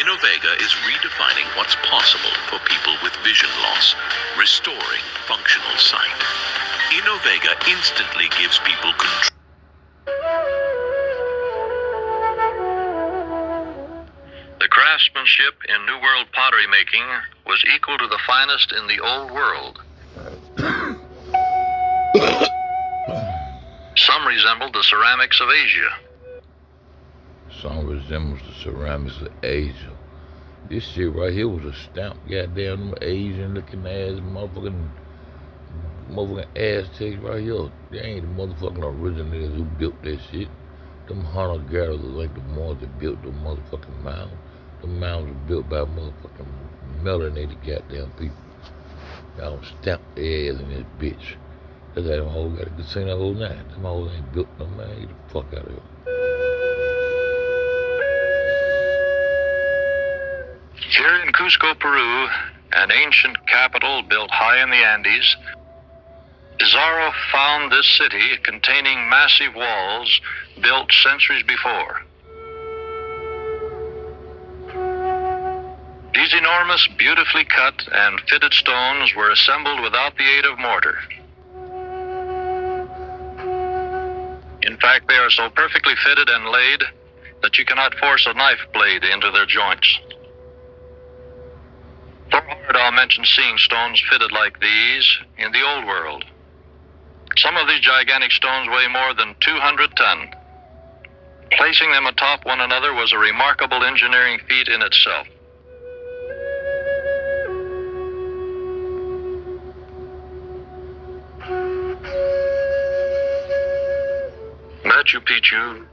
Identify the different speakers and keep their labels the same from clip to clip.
Speaker 1: Innovega is redefining what's possible for people with vision loss, restoring functional sight. Innovega instantly gives people control.
Speaker 2: The craftsmanship in New World pottery making was equal to the finest in the Old World. Some resembled the ceramics of Asia.
Speaker 3: Some resembles the ceramics of Asia. This shit right here was a stamp, goddamn Asian looking ass motherfucking Aztecs right here. They ain't the motherfucking originators who built that shit. Them hunter-gatherers like the ones that built the motherfucking mounds. The mounds were built by motherfucking melanated goddamn people. Y'all stamp their ass in this bitch. That's how them hoes got a casino whole night. Them hoes ain't built no man. Get the fuck out of here.
Speaker 2: Here in Cusco, Peru, an ancient capital built high in the Andes, Pizarro found this city containing massive walls built centuries before. These enormous, beautifully cut and fitted stones were assembled without the aid of mortar. In fact, they are so perfectly fitted and laid that you cannot force a knife blade into their joints. Thorhard I'll mention seeing stones fitted like these in the Old World. Some of these gigantic stones weigh more than 200 tons. Placing them atop one another was a remarkable engineering feat in itself. Machu Picchu,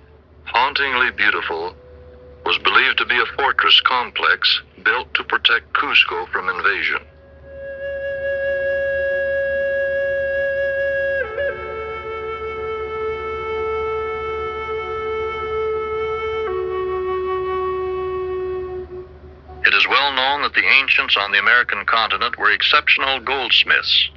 Speaker 2: hauntingly beautiful, was believed to be a fortress complex built to protect Cusco from invasion. It is well known that the ancients on the American continent were exceptional goldsmiths.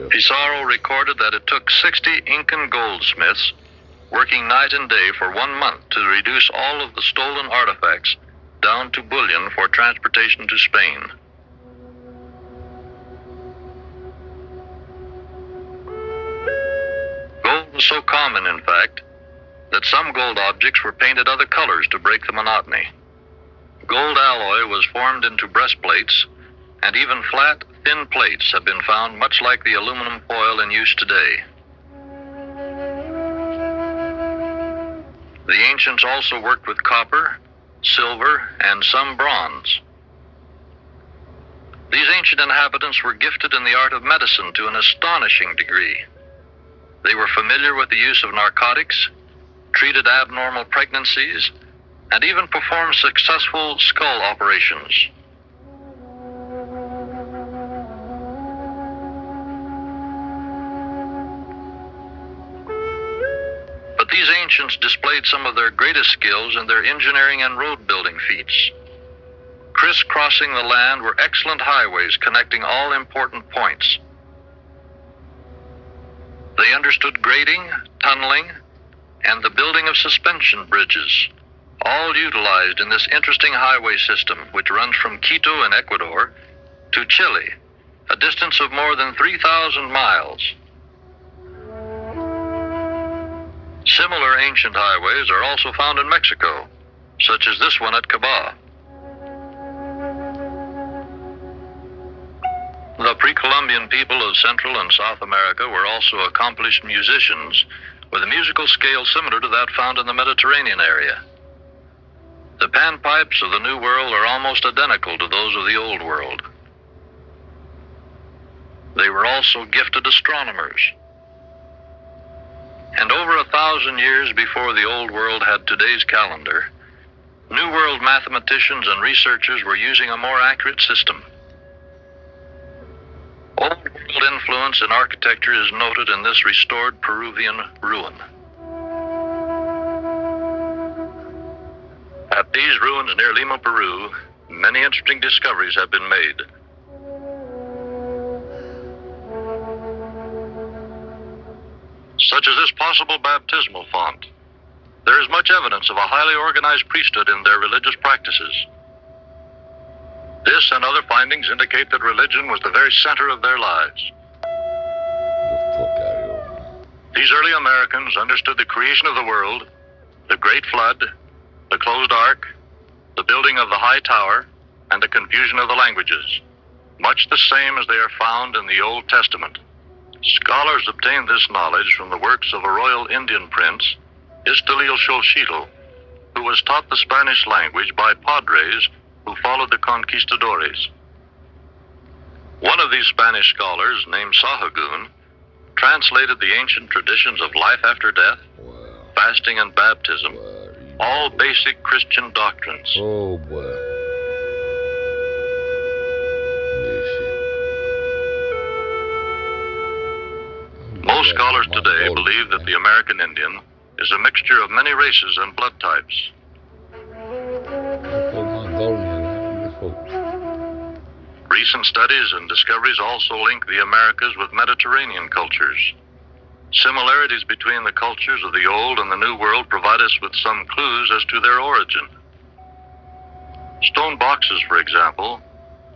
Speaker 2: Pizarro recorded that it took 60 Incan goldsmiths working night and day for 1 month to reduce all of the stolen artifacts down to bullion for transportation to Spain. Gold was so common, in fact, that some gold objects were painted other colors to break the monotony. Gold alloy was formed into breastplates, and even flat, thin plates have been found much like the aluminum foil in use today. The ancients also worked with copper, silver, and some bronze. These ancient inhabitants were gifted in the art of medicine to an astonishing degree. They were familiar with the use of narcotics, treated abnormal pregnancies, and even performed successful skull operations. But these ancients displayed some of their greatest skills in their engineering and road building feats. Crisscrossing the land were excellent highways connecting all important points. They understood grading, tunneling, and the building of suspension bridges, all utilized in this interesting highway system which runs from Quito in Ecuador to Chile, a distance of more than 3,000 miles. Similar ancient highways are also found in Mexico, such as this one at Caba. The pre-Columbian people of Central and South America were also accomplished musicians with a musical scale similar to that found in the Mediterranean area. The panpipes of the New World are almost identical to those of the Old World. They were also gifted astronomers. And over 1,000 years before the Old World had today's calendar, New World mathematicians and researchers were using a more accurate system. Old World influence in architecture is noted in this restored Peruvian ruin. At these ruins near Lima, Peru, many interesting discoveries have been made. such as this possible baptismal font. There is much evidence of a highly organized priesthood in their religious practices. This and other findings indicate that religion was the very center of their lives.
Speaker 3: The fuck out of here.
Speaker 2: These early Americans understood the creation of the world, the Great Flood, the closed ark, the building of the high tower, and the confusion of the languages, much the same as they are found in the Old Testament. Scholars obtained this knowledge from the works of a royal Indian prince, Xochitl, who was taught the Spanish language by padres who followed the conquistadores. One of these Spanish scholars, named Sahagún, translated the ancient traditions of life after death,
Speaker 3: Wow.
Speaker 2: fasting, and baptism,
Speaker 3: Wow.
Speaker 2: all basic Christian doctrines.
Speaker 3: Oh, boy. This shit.
Speaker 2: Most scholars
Speaker 3: My
Speaker 2: today
Speaker 3: Lord,
Speaker 2: believe that
Speaker 3: man.
Speaker 2: the American Indian is a mixture of many races and blood types.
Speaker 3: Oh, Mongolian, man. This folks.
Speaker 2: Recent studies and discoveries also link the Americas with Mediterranean cultures. Similarities between the cultures of the Old and the New World provide us with some clues as to their origin. Stone boxes, for example,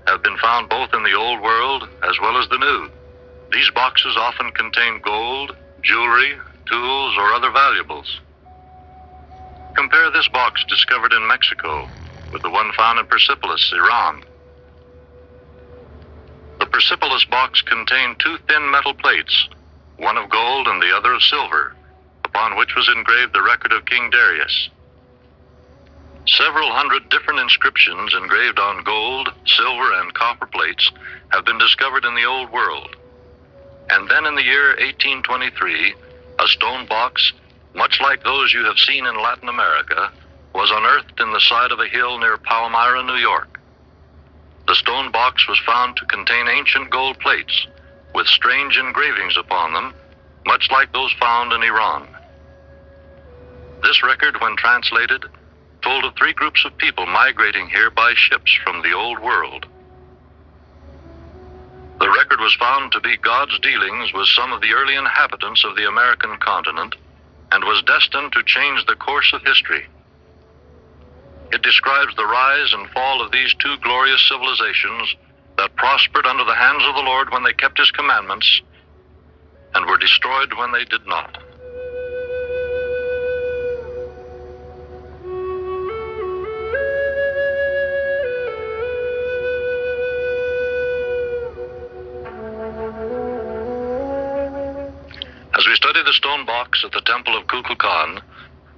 Speaker 2: have been found both in the Old World as well as the New. These boxes often contain gold, jewelry, tools, or other valuables. Compare this box discovered in Mexico with the one found in Persepolis, Iran. The Persepolis box contained two thin metal plates, one of gold and the other of silver, upon which was engraved the record of King Darius. Several hundred different inscriptions engraved on gold, silver, and copper plates have been discovered in the Old World. And then in the year 1823, a stone box, much like those you have seen in Latin America, was unearthed in the side of a hill near Palmyra, New York. The stone box was found to contain ancient gold plates with strange engravings upon them, much like those found in Iran. This record, when translated, told of three groups of people migrating here by ships from the Old World. The record was found to be God's dealings with some of the early inhabitants of the American continent and was destined to change the course of history. It describes the rise and fall of these two glorious civilizations that prospered under the hands of the Lord when they kept His commandments and were destroyed when they did not. As we study the stone box at the temple of Kukulkan,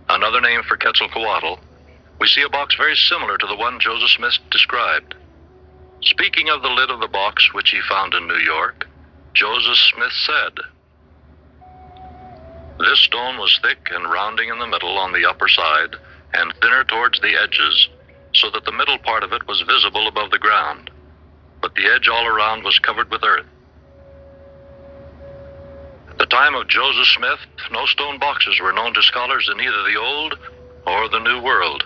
Speaker 2: another name for Quetzalcoatl, we see a box very similar to the one Joseph Smith described. Speaking of the lid of the box which he found in New York, Joseph Smith said, "This stone was thick and rounding in the middle on the upper side, and thinner towards the edges, so that the middle part of it was visible above the ground, but the edge all around was covered with earth." At the time of Joseph Smith, no stone boxes were known to scholars in either the Old or the New World.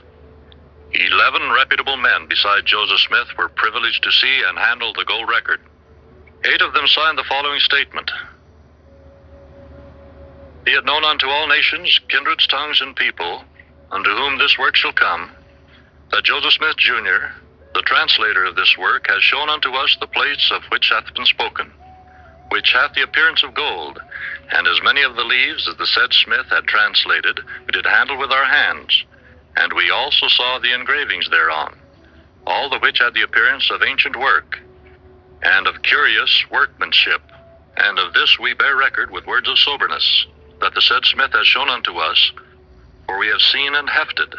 Speaker 2: 11 reputable men beside Joseph Smith were privileged to see and handle the gold record. 8 of them signed the following statement. "Be it known unto all nations, kindreds, tongues, and people, unto whom this work shall come, that Joseph Smith, Jr., the translator of this work, has shown unto us the plates of which hath been spoken, which hath the appearance of gold, and as many of the leaves as the said Smith had translated, we did handle with our hands, and we also saw the engravings thereon, all the which had the appearance of ancient work, and of curious workmanship. And of this we bear record with words of soberness, that the said Smith has shown unto us, for we have seen and hefted,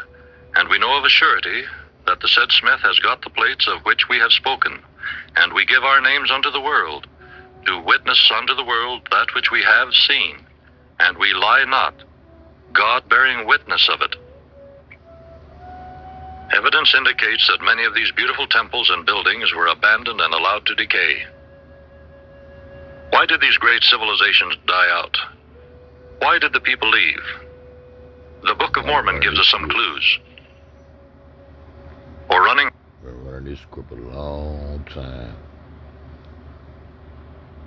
Speaker 2: and we know of a surety that the said Smith has got the plates of which we have spoken, and we give our names unto the world, to witness unto the world that which we have seen, and we lie not, God bearing witness of it." Evidence indicates that many of these beautiful temples and buildings were abandoned and allowed to decay. Why did these great civilizations die out? Why did the people leave? The Book of Mormon gives us some clues. For running
Speaker 3: Been running this script a long time.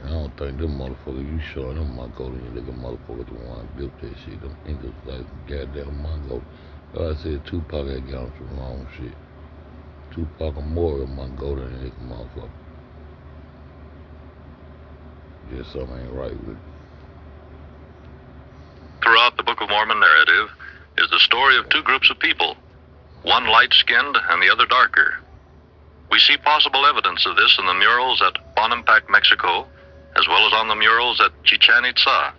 Speaker 3: I don't think them motherfuckers, you showing them Mongolian looking motherfuckers the one built that shit. Them Incas like goddamn Mongol. Like I said, Tupac had got on some wrong shit. Tupac and more of Mongolian looking motherfucker. Just something ain't right with it.
Speaker 2: Throughout the Book of Mormon narrative is the story of two groups of people, one light-skinned and the other darker. We see possible evidence of this in the murals at Bonampak, Mexico, as well as on the murals at Chichen Itza.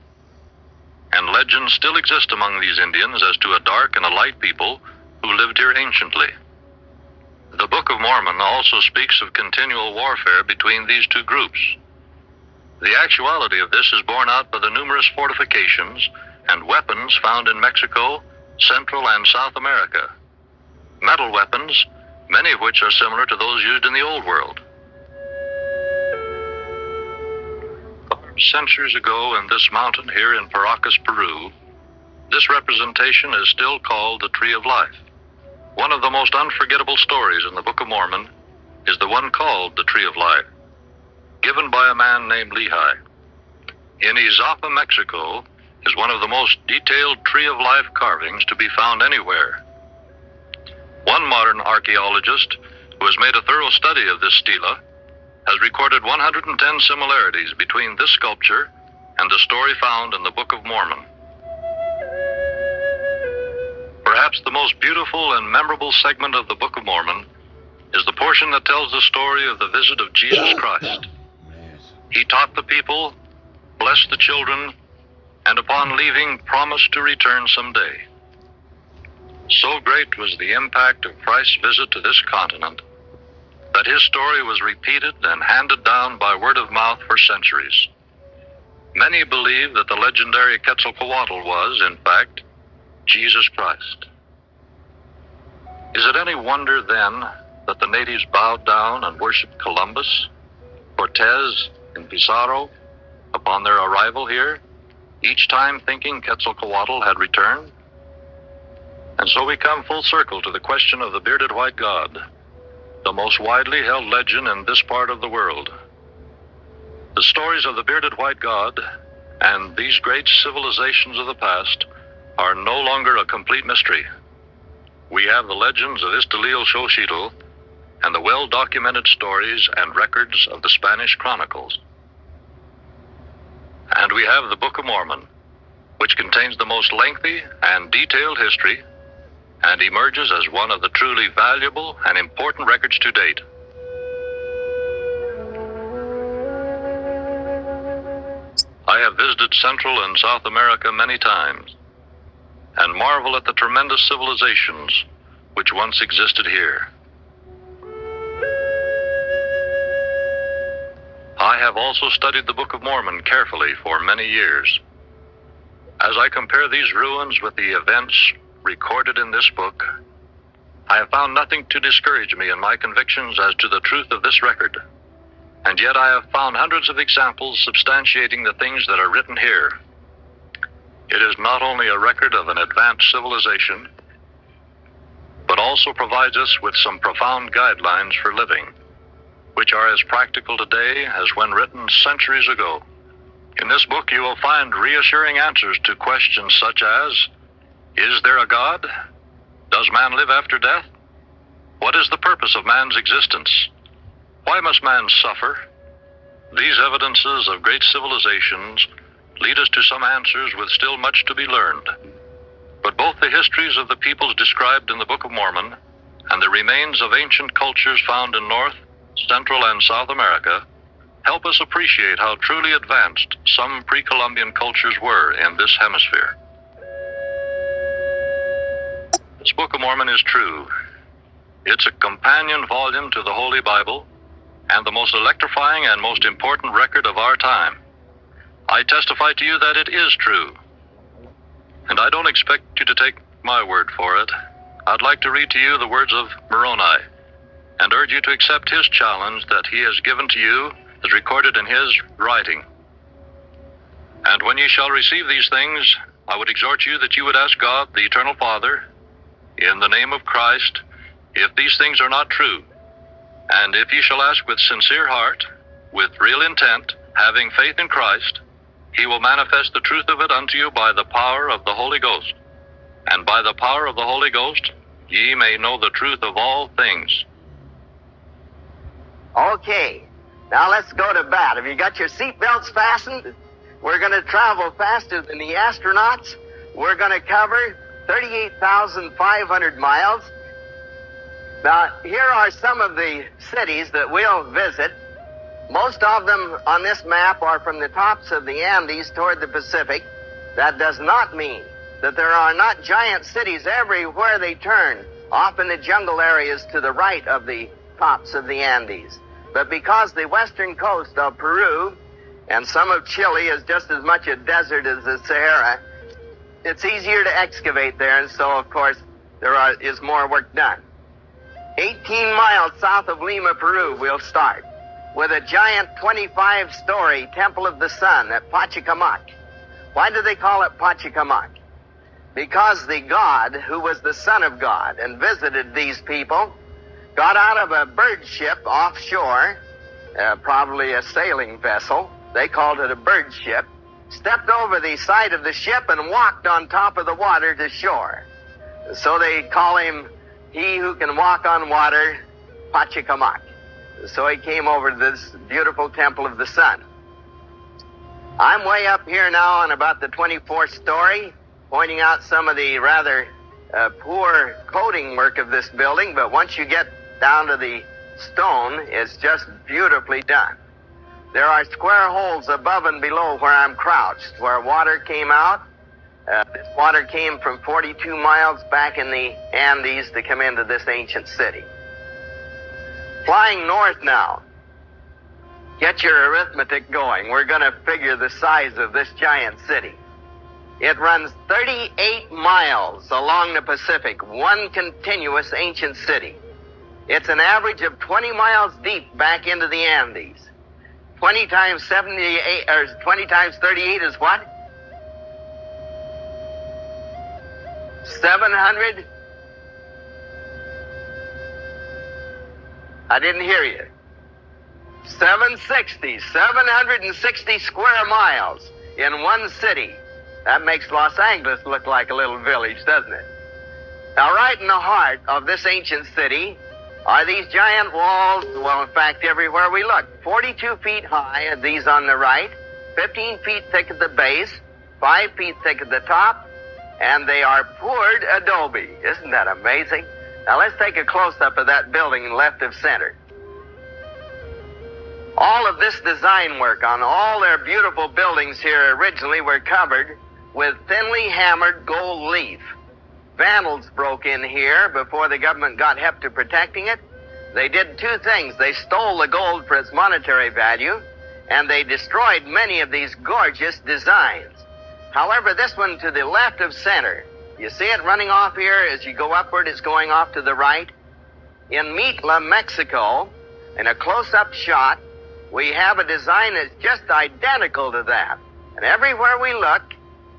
Speaker 2: And legends still exist among these Indians as to a dark and a light people who lived here anciently. The Book of Mormon also speaks of continual warfare between these two groups. The actuality of this is borne out by the numerous fortifications and weapons found in Mexico, Central and South America. Metal weapons, many of which are similar to those used in the Old World. Centuries ago in this mountain here in Paracas, Peru, this representation is still called the Tree of Life. One of the most unforgettable stories in the Book of Mormon is the one called the Tree of Life, given by a man named Lehi. In Izapa, Mexico, is one of the most detailed Tree of Life carvings to be found anywhere. One modern archaeologist who has made a thorough study of this stela has recorded 110 similarities between this sculpture and the story found in the Book of Mormon. Perhaps the most beautiful and memorable segment of the Book of Mormon is the portion that tells the story of the visit of Jesus Christ. He taught the people, blessed the children, and upon leaving promised to return someday. So great was the impact of Christ's visit to this continent that his story was repeated and handed down by word of mouth for centuries. Many believe that the legendary Quetzalcoatl was, in fact, Jesus Christ. Is it any wonder, then, that the natives bowed down and worshipped Columbus, Cortez, and Pizarro upon their arrival here, each time thinking Quetzalcoatl had returned? And so we come full circle to the question of the bearded white god, the most widely held legend in this part of the world. The stories of the bearded white god and these great civilizations of the past are no longer a complete mystery. We have the legends of Iztaccíhuatl Xochitl and the well-documented stories and records of the Spanish Chronicles. And we have the Book of Mormon, which contains the most lengthy and detailed history and emerges as one of the truly valuable and important records to date. I have visited Central and South America many times and marvel at the tremendous civilizations which once existed here. I have also studied the Book of Mormon carefully for many years. As I compare these ruins with the events recorded in this book, I have found nothing to discourage me in my convictions as to the truth of this record. And yet I have found hundreds of examples substantiating the things that are written here. It is not only a record of an advanced civilization, but also provides us with some profound guidelines for living, which are as practical today as when written centuries ago. In this book you will find reassuring answers to questions such as, is there a God? Does man live after death? What is the purpose of man's existence? Why must man suffer? These evidences of great civilizations lead us to some answers with still much to be learned. But both the histories of the peoples described in the Book of Mormon and the remains of ancient cultures found in North, Central, and South America help us appreciate how truly advanced some pre-Columbian cultures were in this hemisphere. This Book of Mormon is true. It's a companion volume to the Holy Bible and the most electrifying and most important record of our time. I testify to you that it is true. And I don't expect you to take my word for it. I'd like to read to you the words of Moroni and urge you to accept his challenge that he has given to you as recorded in his writing. And when ye shall receive these things, I would exhort you that you would ask God, the Eternal Father, in the name of Christ, if these things are not true. And if ye shall ask with sincere heart, with real intent, Having faith in Christ, he will manifest the truth of it unto you by the power of the Holy Ghost. And by the power of the Holy Ghost, ye may know the truth of all things.
Speaker 4: Okay, now let's go to bat. Have you got your seatbelts fastened? We're going to travel faster than the astronauts. We're going to cover 38,500 miles. Now, here are some of the cities that we'll visit. Most of them on this map are from the tops of the Andes toward the Pacific. That does not mean that there are not giant cities everywhere they turn, off in the jungle areas to the right of the tops of the Andes. But because the western coast of Peru and some of Chile is just as much a desert as the Sahara, it's easier to excavate there, and so, of course, is more work done. 18 miles south of Lima, Peru, we'll start with a giant 25-story Temple of the Sun at Pachacamac. Why do they call it Pachacamac? Because the God, who was the Son of God and visited these people, got out of a bird ship offshore, probably a sailing vessel. They called it a bird ship, stepped over the side of the ship and walked on top of the water to shore. So they call him He Who Can Walk on Water, Pachacamac. So he came over to this beautiful Temple of the Sun. I'm way up here now on about the 24th story, pointing out some of the rather poor coating work of this building, but once you get down to the stone, it's just beautifully done. There are square holes above and below where I'm crouched, where water came out. This water came from 42 miles back in the Andes to come into this ancient city. Flying north now. Get your arithmetic going. We're going to figure the size of this giant city. It runs 38 miles along the Pacific, one continuous ancient city. It's an average of 20 miles deep back into the Andes. 20 times 78, or 20 times 38 is what? 700? I didn't hear you. 760 square miles in one city. That makes Los Angeles look like a little village, doesn't it? Now, right in the heart of this ancient city are these giant walls, well, in fact, everywhere we look. 42 feet high are these on the right, 15 feet thick at the base, 5 feet thick at the top, and they are poured adobe. Isn't that amazing? Now, let's take a close-up of that building left of center. All of this design work on all their beautiful buildings here originally were covered with thinly hammered gold leaf. Vandals broke in here before the government got hep to protecting it. They did two things. They stole the gold for its monetary value, and they destroyed many of these gorgeous designs. However, this one to the left of center, you see it running off here? As you go upward, it's going off to the right. In Mitla, Mexico, in a close-up shot, we have a design that's just identical to that. And everywhere we look,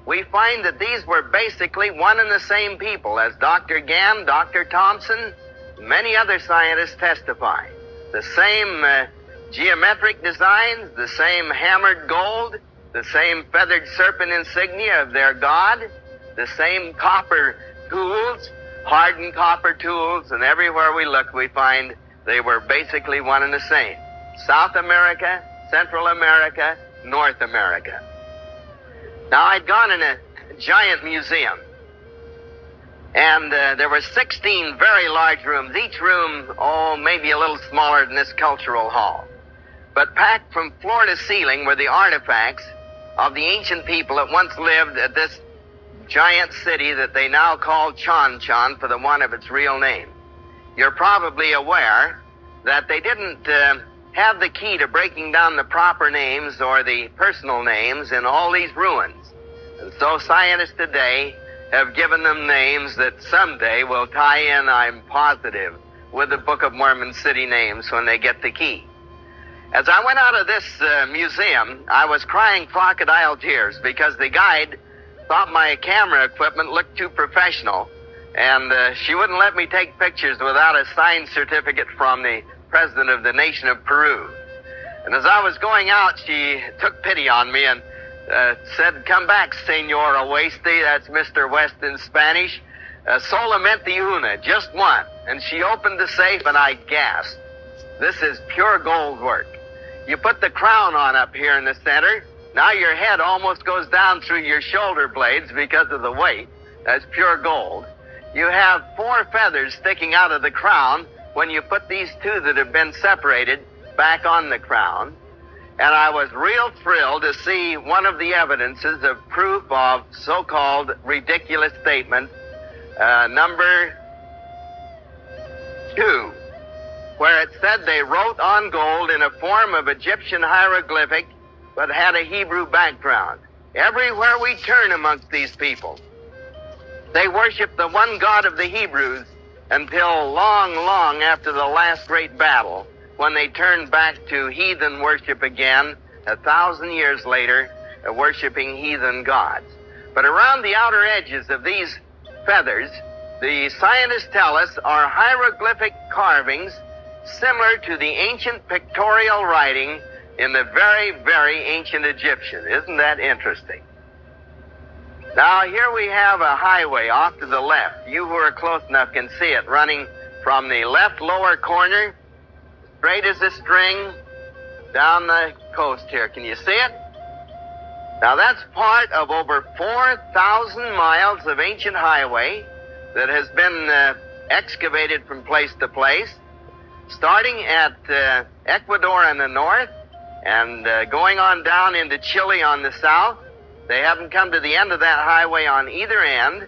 Speaker 4: we find that these were basically one and the same people, as Dr. Gann, Dr. Thompson, many other scientists testify. The same geometric designs, the same hammered gold, the same feathered serpent insignia of their god, the same copper tools, hardened copper tools, and everywhere we look, we find they were basically one and the same. South America, Central America, North America. Now, I'd gone in a giant museum, and there were 16 very large rooms, each room, maybe a little smaller than this cultural hall. But packed from floor to ceiling were the artifacts of the ancient people that once lived at this giant city that they now call Chan Chan for the want of its real name. You're probably aware that they didn't have the key to breaking down the proper names or the personal names in all these ruins. And so scientists today have given them names that someday will tie in, I'm positive, with the Book of Mormon city names when they get the key. As I went out of this museum, I was crying crocodile tears because the guide thought my camera equipment looked too professional, and she wouldn't let me take pictures without a signed certificate from the president of the nation of Peru. And as I was going out, she took pity on me and said, "Come back, Senora Oeste," that's Mr. West in Spanish, "solamente una, just one." And she opened the safe and I gasped. This is pure gold work. You put the crown on up here in the center. Now your head almost goes down through your shoulder blades because of the weight. That's pure gold. You have 4 feathers sticking out of the crown when you put these 2 that have been separated back on the crown. And I was real thrilled to see one of the evidences of proof of so-called ridiculous statement, number 2, where it said they wrote on gold in a form of Egyptian hieroglyphic but had a Hebrew background. Everywhere we turn amongst these people, they worship the one God of the Hebrews until long, long after the last great battle, when they turned back to heathen worship again, 1,000 years later, worshiping heathen gods. But around the outer edges of these feathers, the scientists tell us are hieroglyphic carvings similar to the ancient pictorial writing in the very, very ancient Egyptian. Isn't that interesting? Now, here we have a highway off to the left. You who are close enough can see it running from the left lower corner, straight as a string, down the coast here. Can you see it? Now, that's part of over 4,000 miles of ancient highway that has been excavated from place to place, starting at Ecuador in the north and going on down into Chile on the south. They haven't come to the end of that highway on either end.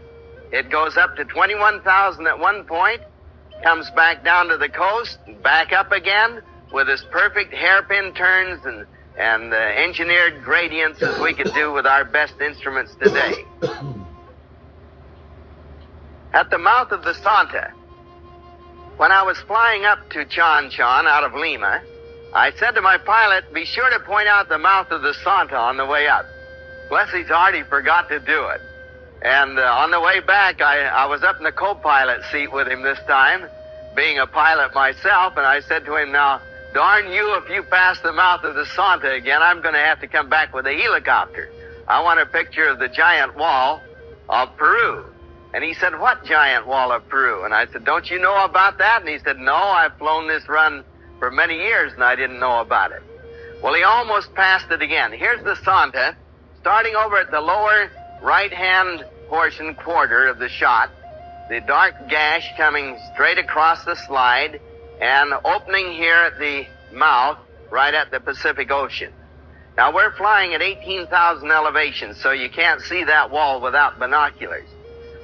Speaker 4: It goes up to 21,000 at one point, comes back down to the coast, back up again with as perfect hairpin turns and engineered gradients as we could do with our best instruments today. At the mouth of the Santa, when I was flying up to Chan Chan out of Lima, I said to my pilot, "Be sure to point out the mouth of the Santa on the way up." Bless his heart, he forgot to do it. And on the way back, I was up in the co-pilot seat with him this time, being a pilot myself, and I said to him, "Now, darn you, if you pass the mouth of the Santa again, I'm going to have to come back with a helicopter. I want a picture of the giant wall of Peru." And he said, "What giant wall of Peru?" And I said, "Don't you know about that?" And he said, "No, I've flown this run for many years and I didn't know about it." Well, he almost passed it again. Here's the Santa, starting over at the lower right-hand portion quarter of the shot, the dark gash coming straight across the slide and opening here at the mouth right at the Pacific Ocean. Now, we're flying at 18,000 elevation, so you can't see that wall without binoculars.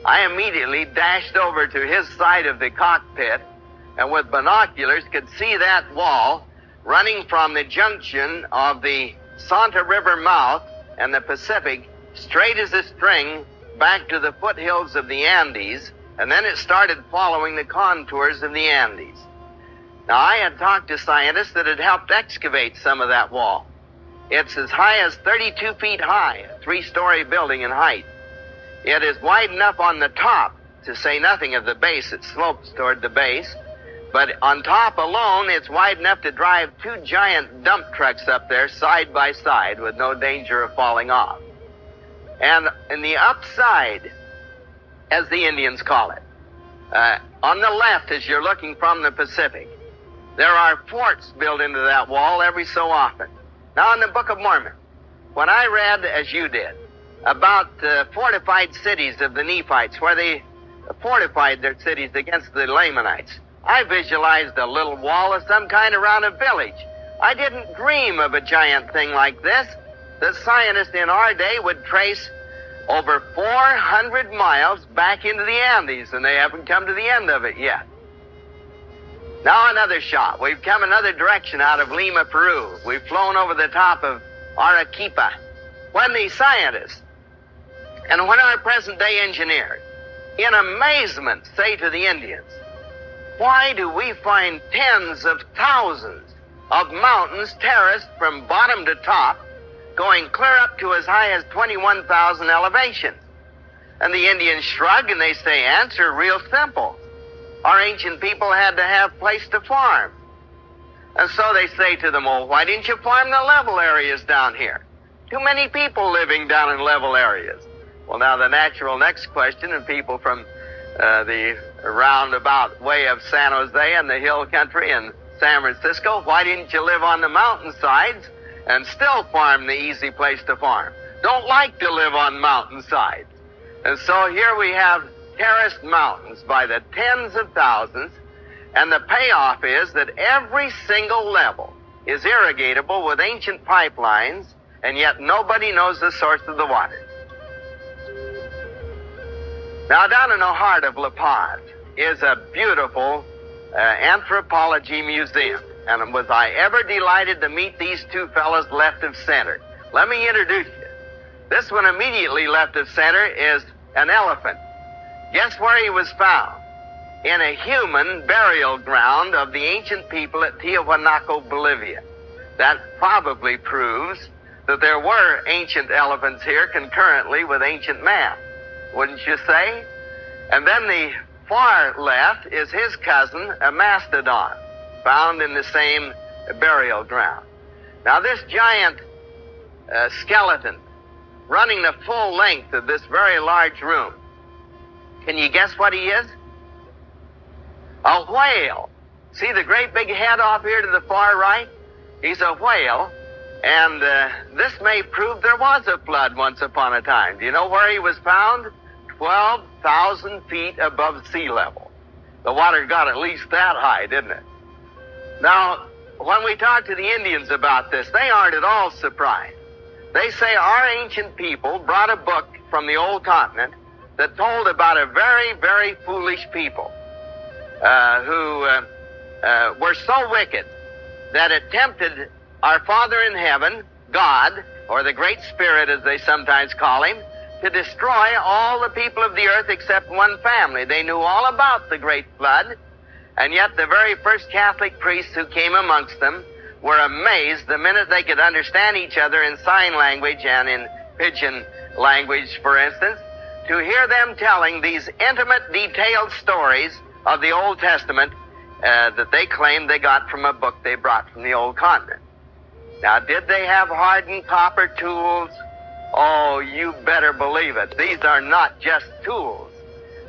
Speaker 4: I immediately dashed over to his side of the cockpit and with binoculars could see that wall running from the junction of the Santa River mouth and the Pacific straight as a string back to the foothills of the Andes, and then it started following the contours of the Andes. Now, I had talked to scientists that had helped excavate some of that wall. It's as high as 32 feet high, a 3-story building in height. It is wide enough on the top, to say nothing of the base. It slopes toward the base. But on top alone, it's wide enough to drive 2 giant dump trucks up there side by side with no danger of falling off. And in the upside, as the Indians call it, on the left as you're looking from the Pacific, there are forts built into that wall every so often. Now, in the Book of Mormon, when I read, as you did, about fortified cities of the Nephites, where they fortified their cities against the Lamanites, I visualized a little wall of some kind around a village. I didn't dream of a giant thing like this. The scientists in our day would trace over 400 miles back into the Andes, and they haven't come to the end of it yet. Now another shot. We've come another direction out of Lima, Peru. We've flown over the top of Arequipa. When the scientists and when our present-day engineers, in amazement, say to the Indians, "Why do we find tens of thousands of mountains terraced from bottom to top, going clear up to as high as 21,000 elevation?" And the Indians shrug and they say, "Answer real simple. Our ancient people had to have place to farm. And so they say to them, oh, why didn't you farm the level areas down here? Too many people living down in level areas. Well, now the natural next question, and people from the roundabout way of San Jose and the hill country and San Francisco, why didn't you live on the mountainsides and still farm the easy place to farm? Don't like to live on mountainsides. And so here we have terraced mountains by the tens of thousands, and the payoff is that every single level is irrigatable with ancient pipelines, and yet nobody knows the source of the water. Now, down in the heart of La Paz is a beautiful anthropology museum. And was I ever delighted to meet these two fellows left of center. Let me introduce you. This one immediately left of center is an elephant. Guess where he was found? In a human burial ground of the ancient people at Tiahuanaco, Bolivia. That probably proves that there were ancient elephants here concurrently with ancient man, wouldn't you say? And then the far left is his cousin, a mastodon, found in the same burial ground. Now this giant skeleton running the full length of this very large room, can you guess what he is? A whale. See the great big head off here to the far right? He's a whale, and this may prove there was a flood once upon a time. Do you know where he was found? 12,000 feet above sea level. The water got at least that high, didn't it? Now, when we talk to the Indians about this, they aren't at all surprised. They say our ancient people brought a book from the old continent that told about a very, very foolish people who were so wicked that it tempted our Father in heaven, God, or the Great Spirit as they sometimes call him, to destroy all the people of the earth except one family. They knew all about the great flood, and yet the very first Catholic priests who came amongst them were amazed the minute they could understand each other in sign language and in pidgin language, for instance, to hear them telling these intimate, detailed stories of the Old Testament that they claimed they got from a book they brought from the old continent. Now, did they have hardened copper tools? Oh, you better believe it. These are not just tools.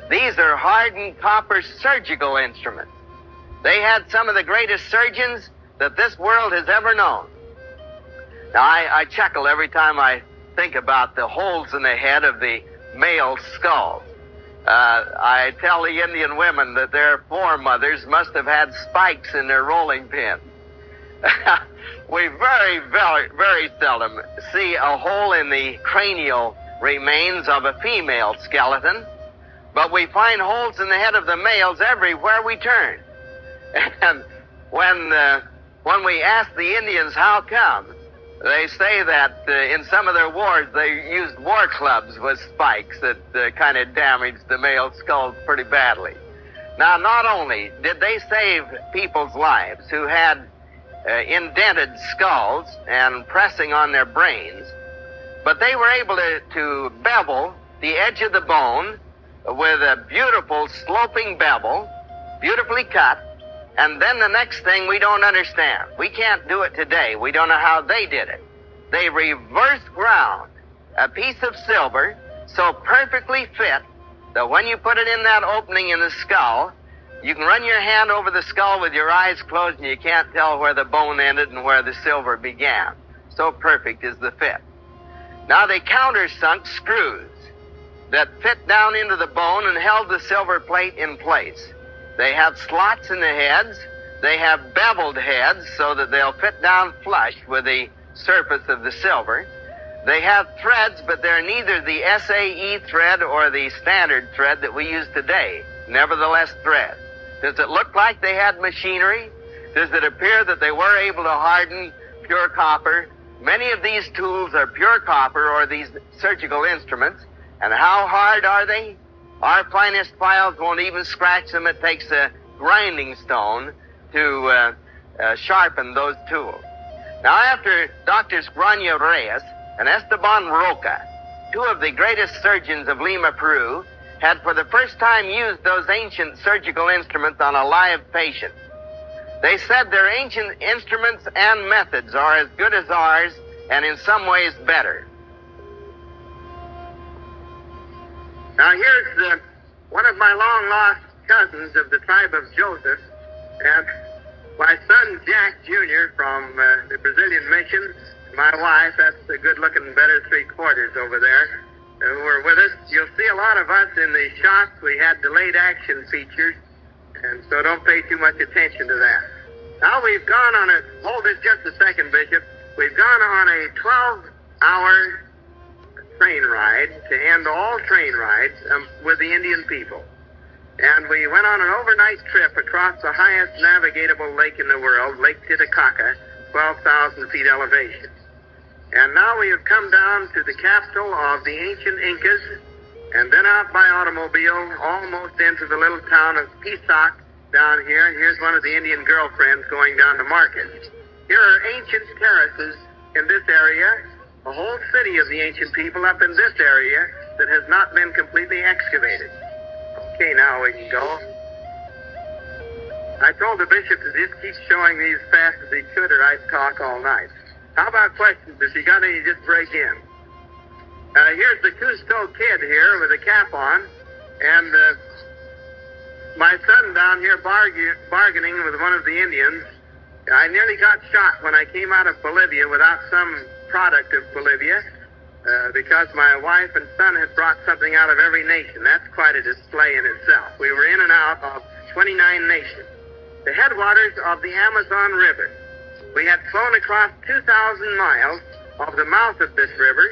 Speaker 4: These are hardened copper surgical instruments. They had some of the greatest surgeons that this world has ever known. Now, I chuckle every time I think about the holes in the head of the male skulls. I tell the Indian women that their foremothers must have had spikes in their rolling pins. We very, very, very seldom see a hole in the cranial remains of a female skeleton, but we find holes in the head of the males everywhere we turn. And when we ask the Indians how come, they say that in some of their wars they used war clubs with spikes that kind of damaged the male skulls pretty badly. Now, not only did they save people's lives who had indented skulls and pressing on their brains, but they were able to bevel the edge of the bone with a beautiful sloping bevel, beautifully cut, and then the next thing we don't understand. We can't do it today. We don't know how they did it. They reverse ground a piece of silver so perfectly fit that when you put it in that opening in the skull, you can run your hand over the skull with your eyes closed and you can't tell where the bone ended and where the silver began. So perfect is the fit. Now they countersunk screws that fit down into the bone and held the silver plate in place. They have slots in the heads. They have beveled heads so that they'll fit down flush with the surface of the silver. They have threads, but they're neither the SAE thread or the standard thread that we use today. Nevertheless, thread. Does it look like they had machinery? Does it appear that they were able to harden pure copper? Many of these tools are pure copper, or these surgical instruments. And how hard are they? Our finest files won't even scratch them. It takes a grinding stone to sharpen those tools. Now, after Drs. Graña Reyes and Esteban Roca, two of the greatest surgeons of Lima, Peru, had for the first time used those ancient surgical instruments on a live patient, They said their ancient instruments and methods are as good as ours, and in some ways better. Now here's one of my long-lost cousins of the tribe of Joseph, and my son Jack Jr. from the Brazilian mission, my wife, that's the good-looking better three-quarters over there, who were with us. You'll see a lot of us in the shots. We had delayed action features, and so don't pay too much attention to that. Now we've gone on hold this just a second, Bishop. We've gone on a 12-hour train ride to end all train rides with the Indian people. And we went on an overnight trip across the highest navigatable lake in the world, Lake Titicaca, 12,000 feet elevation. And now we have come down to the capital of the ancient Incas, and then out by automobile, almost into the little town of Pisac down here. Here's one of the Indian girlfriends going down to market. Here are ancient terraces in this area, a whole city of the ancient people up in this area that has not been completely excavated. Okay, now we can go. I told the bishop to just keep showing these fast as he could, or I'd talk all night. How about questions? If you got any, just break in. Here's the Cousteau kid here with a cap on, and my son down here bargaining with one of the Indians. I nearly got shot when I came out of Bolivia without some product of Bolivia, because my wife and son had brought something out of every nation. That's quite a display in itself. We were in and out of 29 nations. The headwaters of the Amazon River. We had flown across 2,000 miles of the mouth of this river.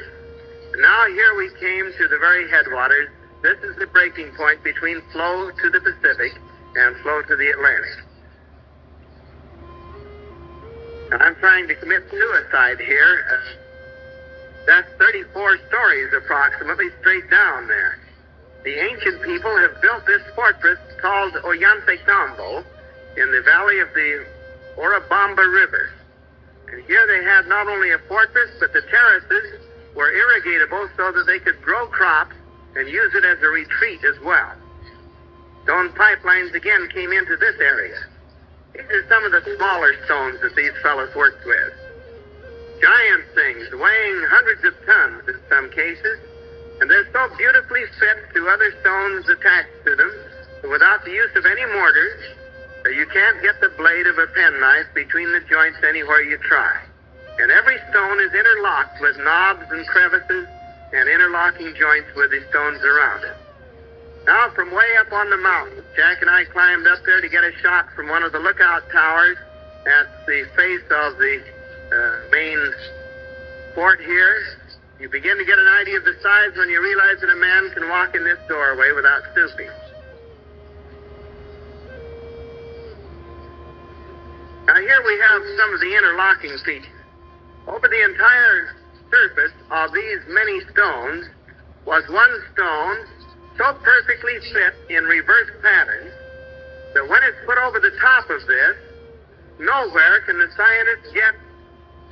Speaker 4: Now here we came to the very headwaters. This is the breaking point between flow to the Pacific and flow to the Atlantic. I'm trying to commit suicide here. That's 34 stories approximately straight down there. The ancient people have built this fortress called Ollantaytambo in the valley of the Urubamba River. And here they had not only a fortress, but the terraces were irrigatable so that they could grow crops and use it as a retreat as well. Stone pipelines again came into this area. These are some of the smaller stones that these fellows worked with. Giant things weighing hundreds of tons in some cases, and they're so beautifully fit to other stones attached to them that without the use of any mortars, you can't get the blade of a penknife between the joints anywhere you try. And every stone is interlocked with knobs and crevices and interlocking joints with the stones around it. Now, from way up on the mountain, Jack and I climbed up there to get a shot from one of the lookout towers at the face of the main fort here. You begin to get an idea of the size when you realize that a man can walk in this doorway without stooping. Now here we have some of the interlocking features. Over the entire surface of these many stones was one stone so perfectly fit in reverse patterns that when it's put over the top of this, nowhere can the scientists get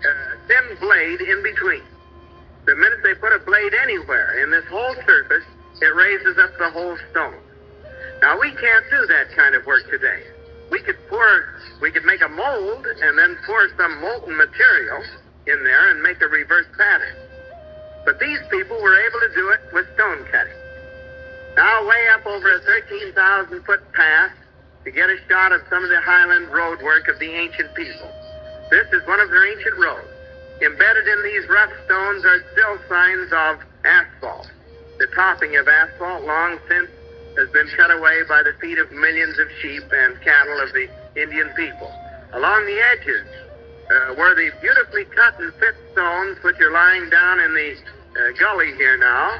Speaker 4: a thin blade in between. The minute they put a blade anywhere in this whole surface, it raises up the whole stone. Now we can't do that kind of work today. We could make a mold and then pour some molten material in there and make a reverse pattern. But these people were able to do it with stone cutting. Now way up over a 13,000-foot pass to get a shot of some of the highland road work of the ancient people. This is one of their ancient roads. Embedded in these rough stones are still signs of asphalt. The topping of asphalt long since has been cut away by the feet of millions of sheep and cattle of the Indian people. Along the edges were the beautifully cut and fit stones which are lying down in the gully here now.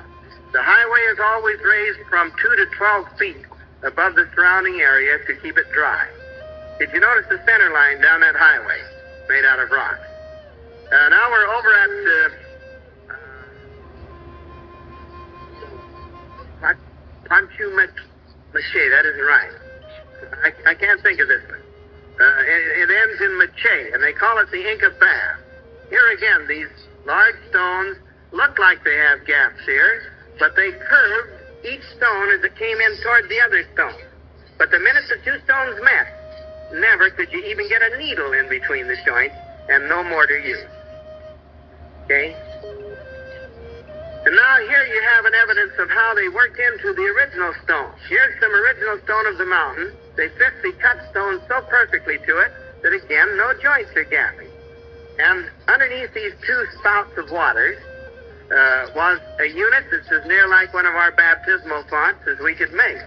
Speaker 4: The highway is always raised from 2 to 12 feet above the surrounding area to keep it dry. Did you notice the center line down that highway made out of rock? Now we're over at Panchu Mache. That isn't right. I can't think of this one. It ends in Mache, and they call it the Inca Bath. Here again, these large stones look like they have gaps here, but they curved each stone as it came in toward the other stone. But the minute the two stones met, never could you even get a needle in between the joints, and no mortar used. Okay? And now here you have an evidence of how they worked into the original stone. Here's some original stone of the mountain. They fit the cut stone so perfectly to it that, again, no joints are gapping. And underneath these two spouts of water was a unit that's as near like one of our baptismal fonts as we could make.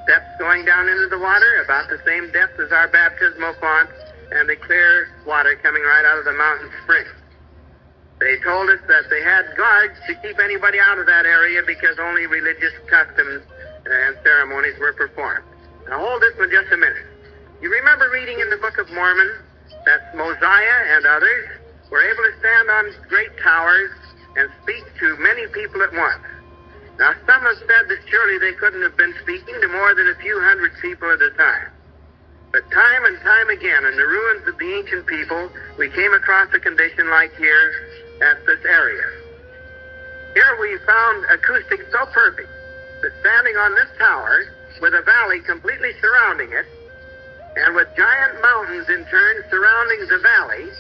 Speaker 4: Steps going down into the water, about the same depth as our baptismal font, and the clear water coming right out of the mountain spring. They told us that they had guards to keep anybody out of that area because only religious customs and ceremonies were performed. Now hold this for just a minute. You remember reading in the Book of Mormon that Mosiah and others were able to stand on great towers and speak to many people at once. Now some have said that surely they couldn't have been speaking to more than a few hundred people at a time. But time and time again, in the ruins of the ancient people, we came across a condition like here at this area. Here we found acoustics so perfect that standing on this tower, with a valley completely surrounding it, and with giant mountains in turn surrounding the valley,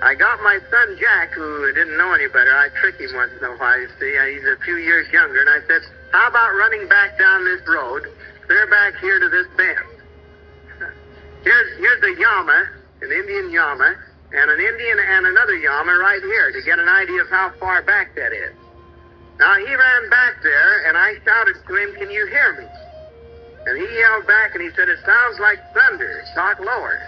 Speaker 4: I got my son Jack, who didn't know any better. I trick him once in a while, you see. He's a few years younger, and I said, how about running back down this road, clear back here to this bend? Here's a Yama, an Indian Yama, and an Indian and another Yama right here to get an idea of how far back that is. Now, he ran back there, and I shouted to him, can you hear me? And he yelled back, and he said, it sounds like thunder. Talk lower.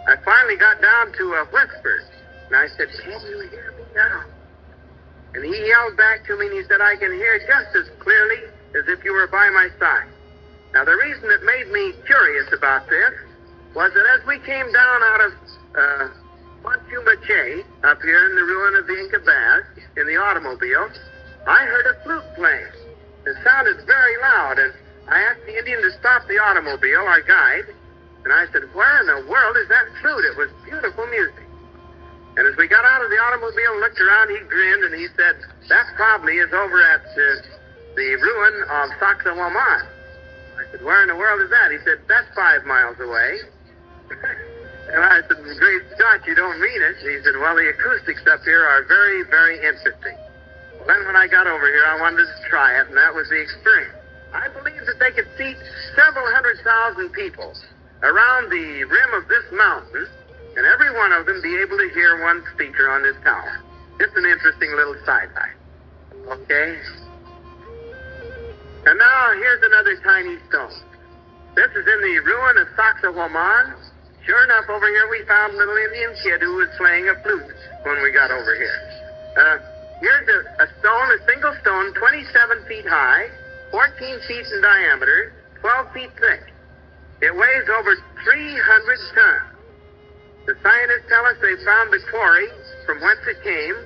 Speaker 4: I finally got down to a whisper, and I said, can you hear me now? And he yelled back to me, and he said, I can hear just as clearly as if you were by my side. Now, the reason that made me curious about this was that as we came down out of Mache, up here in the ruin of the Inca Baths, in the automobile, I heard a flute playing. It sounded very loud, and I asked the Indian to stop the automobile, our guide, and I said, where in the world is that flute? It was beautiful music. And as we got out of the automobile and looked around, he grinned, and he said, that probably is over at the ruin of Sacsayhuaman. I said, where in the world is that? He said, that's 5 miles away. And I said, great Scott, you don't mean it. He said, well, the acoustics up here are very, very interesting. Well, then when I got over here, I wanted to try it, and that was the experience. I believe that they could seat several 100,000 people around the rim of this mountain, and every one of them be able to hear one speaker on this tower. Just an interesting little sideline. Okay? And now, here's another tiny stone. This is in the ruin of Sacsayhuaman. Sure enough, over here we found a little Indian kid who was playing a flute when we got over here. Here's a stone, a single stone, 27 feet high, 14 feet in diameter, 12 feet thick. It weighs over 300 tons. The scientists tell us they found the quarry from whence it came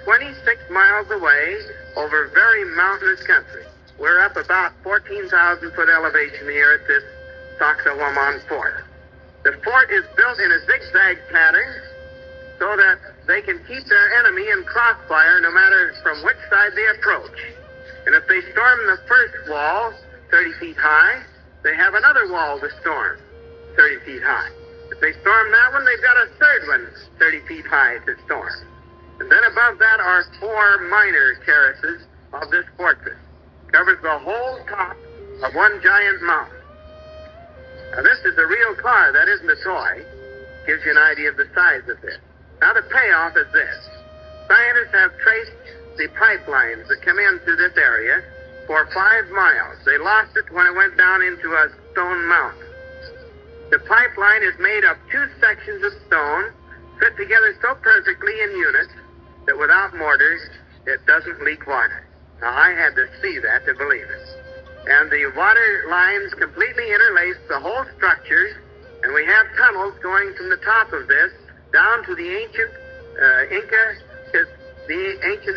Speaker 4: 26 miles away over very mountainous country. We're up about 14,000 foot elevation here at this Sacsayhuaman fort. The fort is built in a zigzag pattern so that they can keep their enemy in crossfire no matter from which side they approach. And if they storm the first wall, 30 feet high, they have another wall to storm, 30 feet high. If they storm that one, they've got a third one, 30 feet high to storm. And then above that are 4 minor terraces of this fortress. Covers the whole top of one giant mountain. Now, this is a real car. That isn't a toy. Gives you an idea of the size of this. Now, the payoff is this. Scientists have traced the pipelines that come in through this area for 5 miles. They lost it when it went down into a stone mountain. The pipeline is made of 2 sections of stone fit together so perfectly in units that without mortars, it doesn't leak water. Now, I had to see that to believe it. And the water lines completely interlace the whole structure, and we have tunnels going from the top of this down to the ancient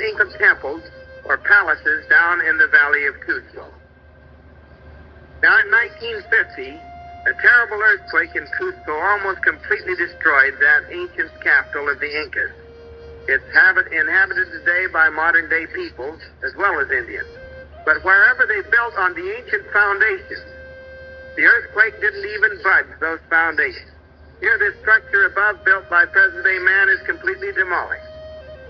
Speaker 4: Inca temples or palaces down in the valley of Cuzco. Now, in 1950, a terrible earthquake in Cuzco almost completely destroyed that ancient capital of the Incas. It's inhabited today by modern-day people as well as Indians. But wherever they built on the ancient foundations, The earthquake didn't even budge those foundations. Here, this structure above, built by present-day man, is completely demolished.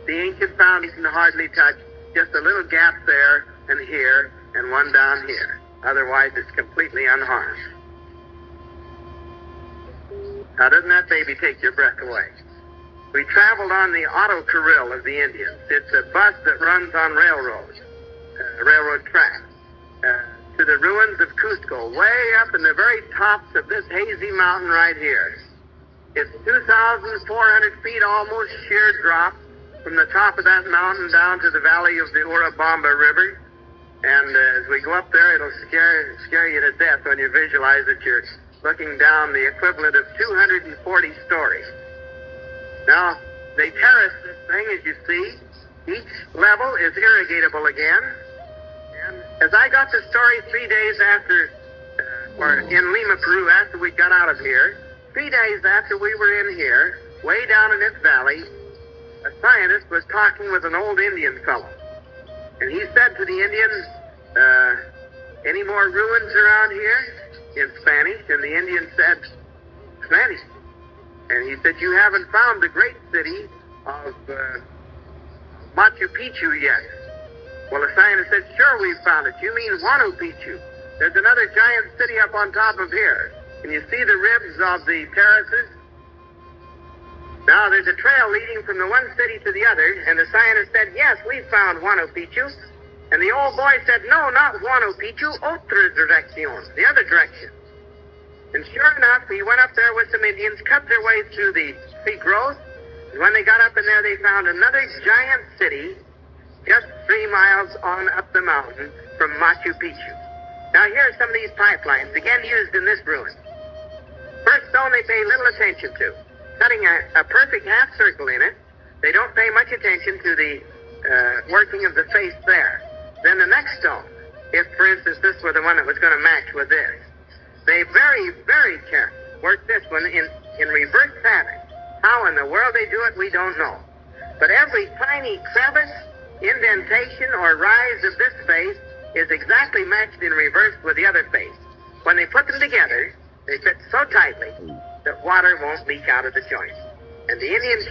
Speaker 4: The ancient foundation hardly touched, just a little gap there and here, and one down here. Otherwise, it's completely unharmed. Now, doesn't that baby take your breath away? We traveled on the auto carril of the Indians. It's a bus that runs on railroad tracks, to the ruins of Cusco, way up in the very tops of this hazy mountain right here. It's 2,400 feet, almost sheer drop from the top of that mountain down to the valley of the Urubamba River. And as we go up there, it'll scare you to death when you visualize that you're looking down the equivalent of 240 stories. Now, they terraced this thing, as you see. Each level is irrigatable again. And as I got the story 3 days after, or in Lima, Peru, after we got out of here, 3 days after we were in here, way down in this valley, a scientist was talking with an old Indian fellow. And he said to the Indians, any more ruins around here? In Spanish. And the Indian said, Spanish. And he said, you haven't found the great city of Machu Picchu yet. Well, the scientist said, sure, we've found it. You mean Huanu Picchu. There's another giant city up on top of here. Can you see the ribs of the terraces? Now, there's a trail leading from the one city to the other, and the scientist said, yes, we found Huanu Picchu. And the old boy said, no, not Huanu Picchu, otra dirección, the other direction. And sure enough, he went up there with some Indians, cut their way through the tree growth, and when they got up in there, they found another giant city just 3 miles on up the mountain from Machu Picchu. Now, here are some of these pipelines, again used in this ruin. First stone they pay little attention to. Cutting a perfect half circle in it, they don't pay much attention to the working of the face there. Then the next stone, if, for instance, this were the one that was going to match with this, they very, very carefully work this one in reverse pattern. How in the world they do it, we don't know. But every tiny crevice, indentation, or rise of this face is exactly matched in reverse with the other face. When they put them together, they fit so tightly that water won't leak out of the joint. And the Indian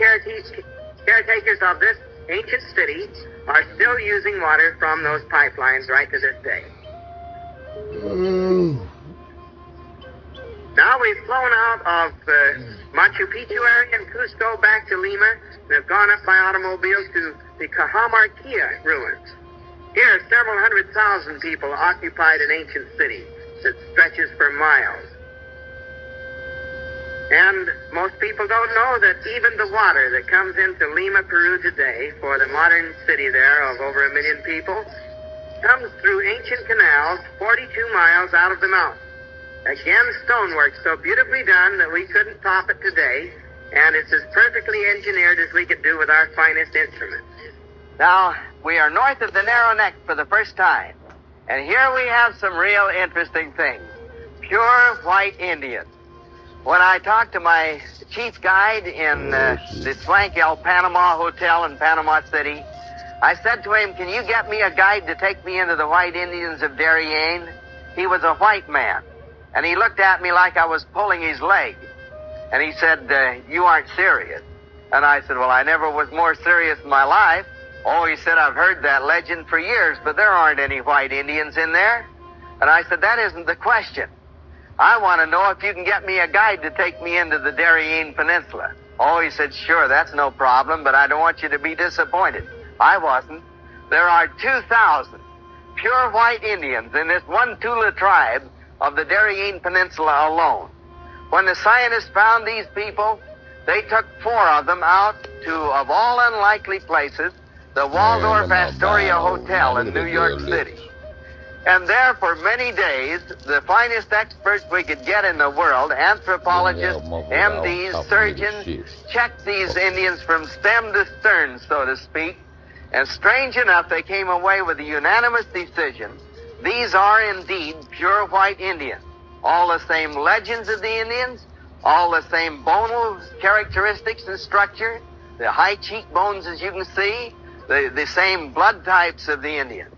Speaker 4: caretakers of this ancient city are still using water from those pipelines right to this day. Now we've flown out of Machu Picchu area and Cusco back to Lima and have gone up by automobile to the Cajamarquilla ruins. Here, several 100,000 people occupied an ancient city that stretches for miles. And most people don't know that even the water that comes into Lima, Peru today, for the modern city there of over 1 million people, comes through ancient canals 42 miles out of the mountain. Again, stonework so beautifully done that we couldn't top it today, and it's as perfectly engineered as we could do with our finest instruments. Now, we are north of the Narrow Neck for the first time, and here we have some real interesting things. Pure white Indians. When I talked to my chief guide in the swank El Panama Hotel in Panama City, I said to him, can you get me a guide to take me into the white Indians of Darien? He was a white man, and he looked at me like I was pulling his leg. And he said, you aren't serious. And I said, well, I never was more serious in my life. Oh, he said, I've heard that legend for years, but there aren't any white Indians in there. And I said, that isn't the question. I want to know if you can get me a guide to take me into the Darien Peninsula. Oh, he said, sure, that's no problem, but I don't want you to be disappointed. I wasn't. There are 2,000 pure white Indians in this one Tula tribe of the Darien Peninsula alone. When the scientists found these people, they took 4 of them out to, of all unlikely places, the Waldorf Astoria Hotel in New York City. And there for many days, the finest experts we could get in the world, anthropologists, MDs, surgeons, checked these Indians from stem to stern, so to speak. And strange enough, they came away with a unanimous decision. These are indeed pure white Indians. All the same legends of the Indians, all the same bonal characteristics and structure, the high cheekbones as you can see, the same blood types of the Indians.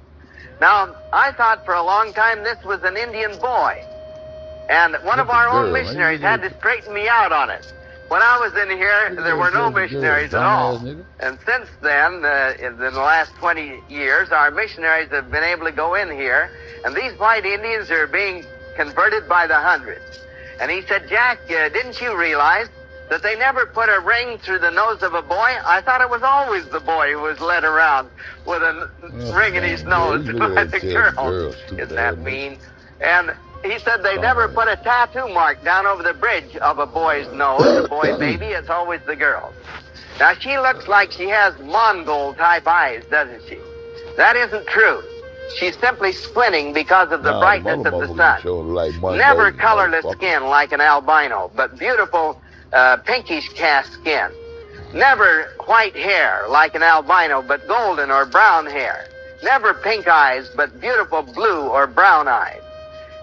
Speaker 4: Now, I thought for a long time this was an Indian boy. And one of our own
Speaker 3: girl,
Speaker 4: missionaries had to straighten me out on it. When I was in here, there were no missionaries at all. And since then, in the last 20 years, our missionaries have been able to go in here, and these white Indians are being converted by the hundreds. And he said, Jack, didn't you realize that they never put a ring through the nose of a boy? I thought it was always the boy who was led around with a ring in his nose by the girl. Isn't that mean? And he said they never put a tattoo mark down over the bridge of a boy's nose, a boy baby. It's always the girl. Now, she looks like she has Mongol-type eyes, doesn't she? That isn't true. She's simply squinting because of the brightness of the sun. Never colorless skin like an albino, but beautiful pinkish cast skin. Never white hair like an albino, but golden or brown hair. Never pink eyes, but beautiful blue or brown eyes.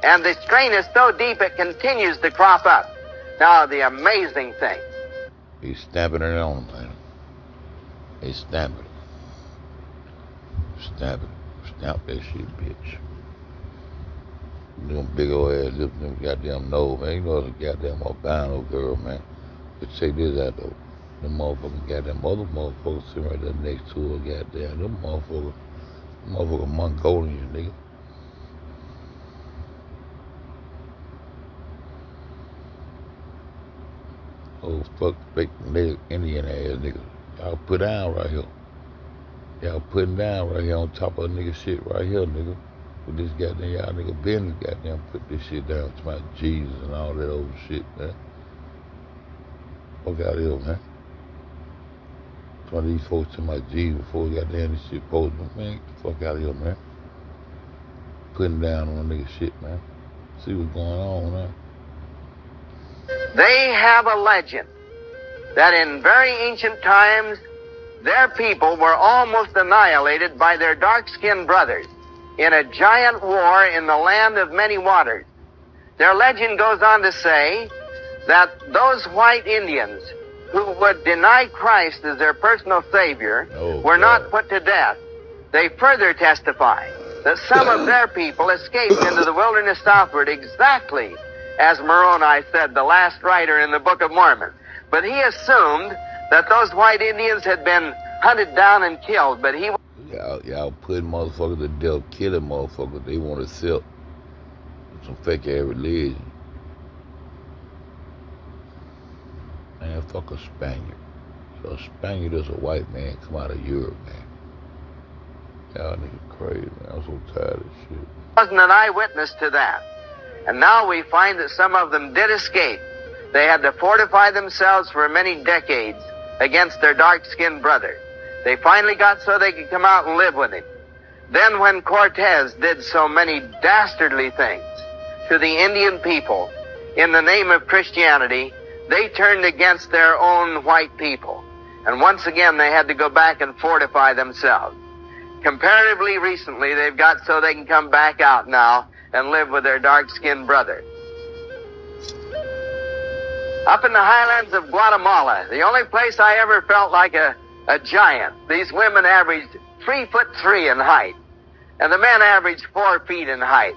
Speaker 4: And the strain is so deep it continues to crop up. Now, the amazing thing.
Speaker 3: He's stamping it on, man. He's stamping it. Stamp it. Stamp that shit, bitch. Them big old ass lips, them goddamn nose, man. You know it's a goddamn albino girl, man. But check this out, though. Them motherfucking goddamn other motherfuckers sitting right there next to her, goddamn. Them motherfucker Mongolian, nigga. Oh, fuck, fake nigga, Indian ass nigga. Y'all put down right here. Y'all putting down right here on top of a nigga shit right here, nigga. With this goddamn, y'all nigga business goddamn put this shit down to my Jesus and all that old shit, man. Fuck out of here, man. Some of these folks to my Jesus before goddamn this shit posted, man. Get the fuck out of here, man. Putting down on a nigga shit, man. See what's going on, man.
Speaker 4: They have a legend that in very ancient times, their people were almost annihilated by their dark-skinned brothers in a giant war in the land of many waters. Their legend goes on to say that those white Indians who would deny Christ as their personal Savior were not put to death. They further testify that some of their people escaped into the wilderness southward exactly as Moroni said, the last writer in the Book of Mormon. But he assumed that those white Indians had been hunted down and killed, but he...
Speaker 3: Y'all putting motherfuckers to death, killing motherfuckers they want to sell some fake ass religion. Man, fuck a Spaniard. So a Spaniard is a white man come out of Europe, man. Y'all niggas crazy, man. I'm so tired of shit.
Speaker 4: Wasn't an eyewitness to that. And now we find that some of them did escape. They had to fortify themselves for many decades against their dark-skinned brother. They finally got so they could come out and live with him. Then when Cortez did so many dastardly things to the Indian people in the name of Christianity, they turned against their own white people. And once again, they had to go back and fortify themselves. Comparatively recently, they've got so they can come back out now and live with their dark-skinned brother. Up in the highlands of Guatemala, the only place I ever felt like a giant. These women averaged 3'3" in height, and the men averaged 4 feet in height.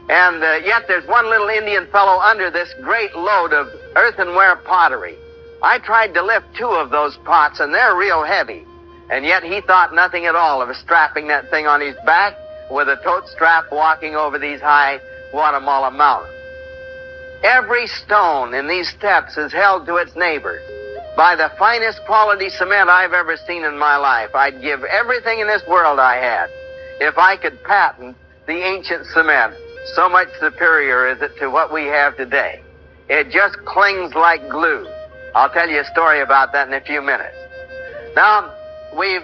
Speaker 4: And yet there's one little Indian fellow under this great load of earthenware pottery. I tried to lift 2 of those pots, and they're real heavy. And yet he thought nothing at all of strapping that thing on his back with a tote strap walking over these high Guatemala mountains. Every stone in these steps is held to its neighbor by the finest quality cement I've ever seen in my life. I'd give everything in this world I had if I could patent the ancient cement. So much superior is it to what we have today. It just clings like glue. I'll tell you a story about that in a few minutes. Now, we've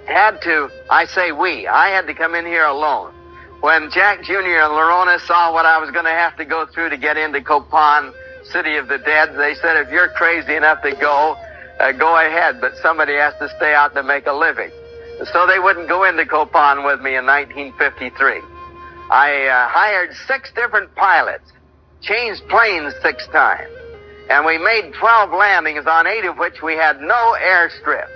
Speaker 4: had to, I say we, I had to come in here alone. When Jack Jr. and Lorona saw what I was going to have to go through to get into Copan, City of the Dead, they said, if you're crazy enough to go ahead, but somebody has to stay out to make a living. So they wouldn't go into Copan with me in 1953. I hired 6 different pilots, changed planes 6 times, and we made 12 landings, on 8 of which we had no airstrips.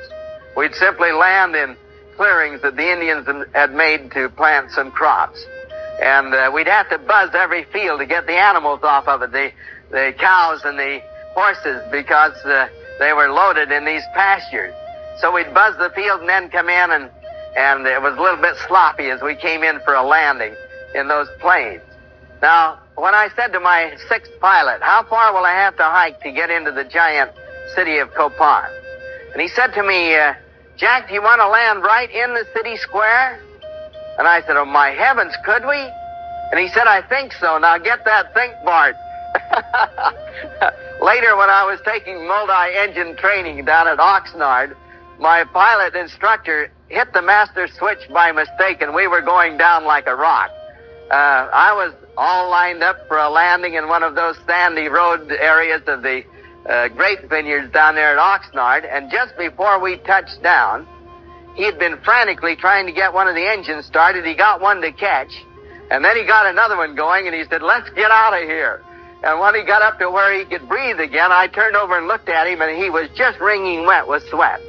Speaker 4: We'd simply land in clearings that the Indians had made to plant some crops. And we'd have to buzz every field to get the animals off of it, the cows and the horses, because they were loaded in these pastures. So we'd buzz the field and then come in, and it was a little bit sloppy as we came in for a landing in those planes. Now, when I said to my sixth pilot, how far will I have to hike to get into the giant city of CHOPPAZ? And he said to me, Jack, do you want to land right in the city square? And I said, oh, my heavens, could we? And he said, I think so. Now get that think, Bart. Later, when I was taking multi-engine training down at Oxnard, my pilot instructor hit the master switch by mistake, and we were going down like a rock. I was all lined up for a landing in one of those sandy road areas of the grape vineyards down there at Oxnard, and just before we touched down, he had been frantically trying to get one of the engines started. He got one to catch, and then he got another one going, and he said, let's get out of here. And when he got up to where he could breathe again, I turned over and looked at him, and he was just wringing wet with sweat.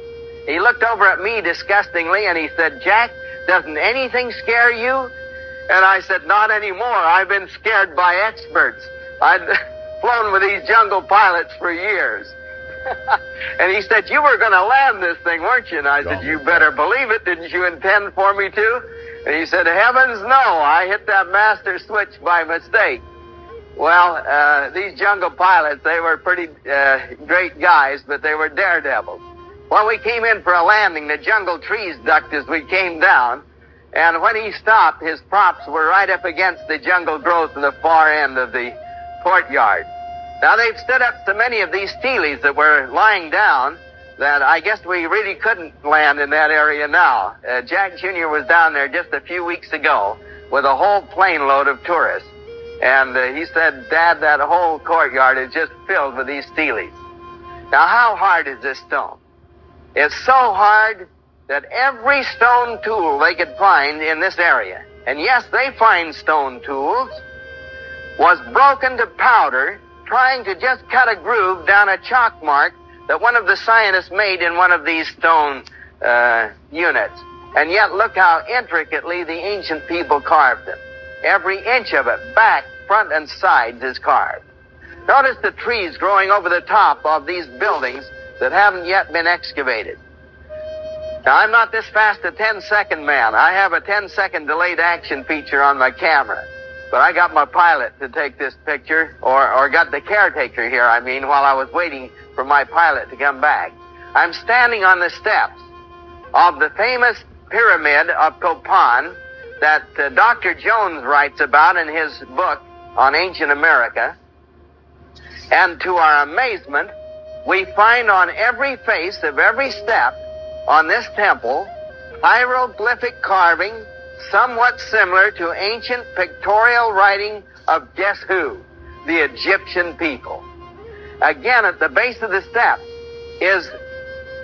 Speaker 4: He looked over at me disgustingly, and he said, Jack, doesn't anything scare you? And I said, not anymore. I've been scared by experts. I'd flown with these jungle pilots for years. And he said, you were going to land this thing, weren't you? And I said, you better believe it. Didn't you intend for me to? And he said, heavens no, I hit that master switch by mistake. Well, these jungle pilots, they were pretty great guys, but they were daredevils. When we came in for a landing, the jungle trees ducked as we came down, and when he stopped, his props were right up against the jungle growth in the far end of the courtyard. Now, they've stood up so many of these steelies that were lying down that I guess we really couldn't land in that area now. Jack Jr. was down there just a few weeks ago with a whole plane load of tourists. And he said, Dad, that whole courtyard is just filled with these steelies. Now, how hard is this stone? It's so hard that every stone tool they could find in this area, and yes, they find stone tools, was broken to powder trying to just cut a groove down a chalk mark that one of the scientists made in one of these stone units. And yet, look how intricately the ancient people carved them. Every inch of it, back, front, and sides, is carved. Notice the trees growing over the top of these buildings that haven't yet been excavated. Now, I'm not this fast a 10-second man. I have a 10-second delayed action feature on my camera. But I got my pilot to take this picture, or got the caretaker here, while I was waiting for my pilot to come back. I'm standing on the steps of the famous pyramid of Copan that Dr. Jones writes about in his book on ancient America. And to our amazement, we find on every face of every step on this temple hieroglyphic carving somewhat similar to ancient pictorial writing of guess who? The Egyptian people. Again, at the base of the steps is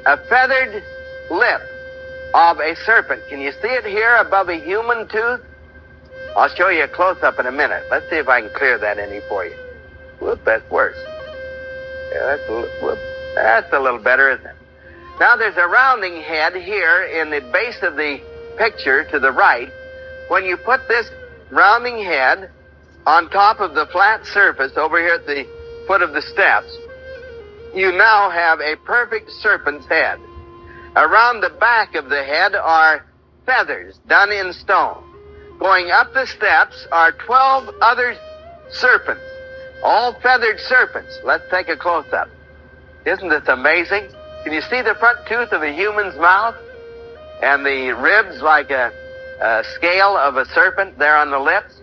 Speaker 4: a feathered lip of a serpent. Can you see it here above a human tooth? I'll show you a close-up in a minute. Let's see if I can clear that any for you. Whoop, that's worse. Yeah, that's a little better, isn't it? Now there's a rounding head here in the base of the picture to the right. When you put this rounding head on top of the flat surface over here at the foot of the steps, you now have a perfect serpent's head. Around the back of the head are feathers done in stone. Going up the steps are 12 other serpents, all feathered serpents. Let's take a close-up. Isn't this amazing? Can you see the front tooth of a human's mouth? And the ribs like a scale of a serpent there on the lips?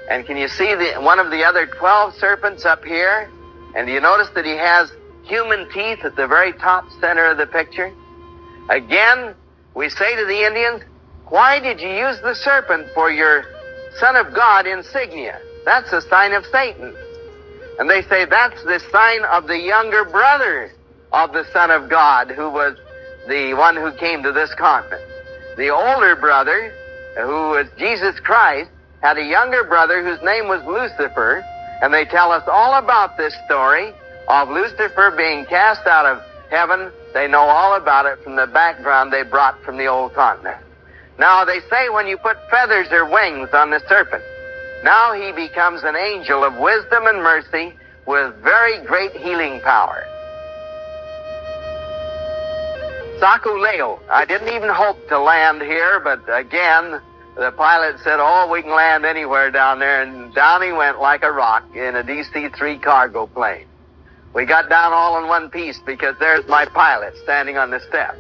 Speaker 4: And can you see one of the other 12 serpents up here? And do you notice that he has human teeth at the very top center of the picture? Again, we say to the Indians, why did you use the serpent for your Son of God insignia? That's a sign of Satan. And they say that's the sign of the younger brother of the Son of God, who was the one who came to this continent. The older brother, who was Jesus Christ, had a younger brother whose name was Lucifer, and they tell us all about this story of Lucifer being cast out of heaven. They know all about it from the background they brought from the old continent. Now, they say when you put feathers or wings on the serpent, Now he becomes an angel of wisdom and mercy with very great healing power. Sakuleo. I didn't even hope to land here, but again, the pilot said, oh, we can land anywhere down there, and down he went like a rock in a DC-3 cargo plane. We got down all in one piece because there's my pilot standing on the step.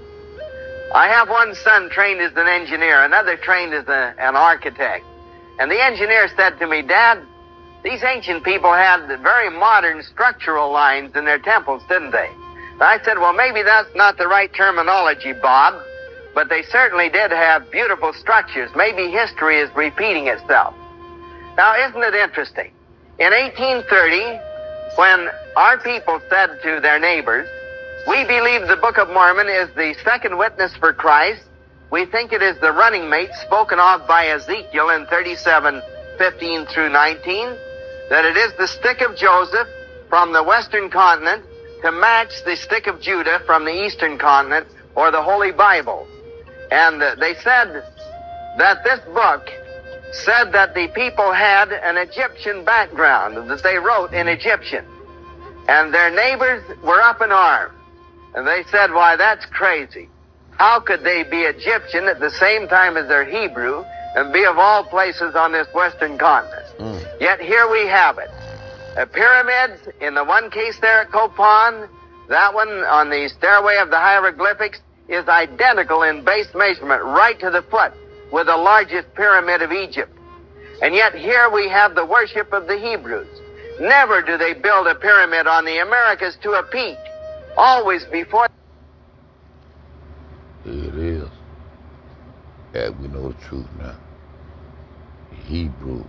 Speaker 4: I have one son trained as an engineer, another trained as an architect. And the engineer said to me, Dad, these ancient people had very modern structural lines in their temples, didn't they? And I said, well, maybe that's not the right terminology, Bob, but they certainly did have beautiful structures. Maybe history is repeating itself. Now, isn't it interesting? In 1830, when our people said to their neighbors, we believe the Book of Mormon is the second witness for Christ. We think it is the running mate spoken of by Ezekiel in 37:15 through 19, that it is the stick of Joseph from the western continent to match the stick of Judah from the eastern continent, or the Holy Bible. And they said that this book said that the people had an Egyptian background, that they wrote in Egyptian. And their neighbors were up in arms. And they said, why, that's crazy. How could they be Egyptian at the same time as they're Hebrew and be of all places on this western continent? Yet here we have it. Pyramids, in the one case there at Copan, that one on the stairway of the hieroglyphics is identical in base measurement right to the foot with the largest pyramid of Egypt. And yet here we have the worship of the Hebrews. Never do they build a pyramid on the Americas to a peak. Always before.
Speaker 3: It is. Yeah, we know the truth now. Hebrew.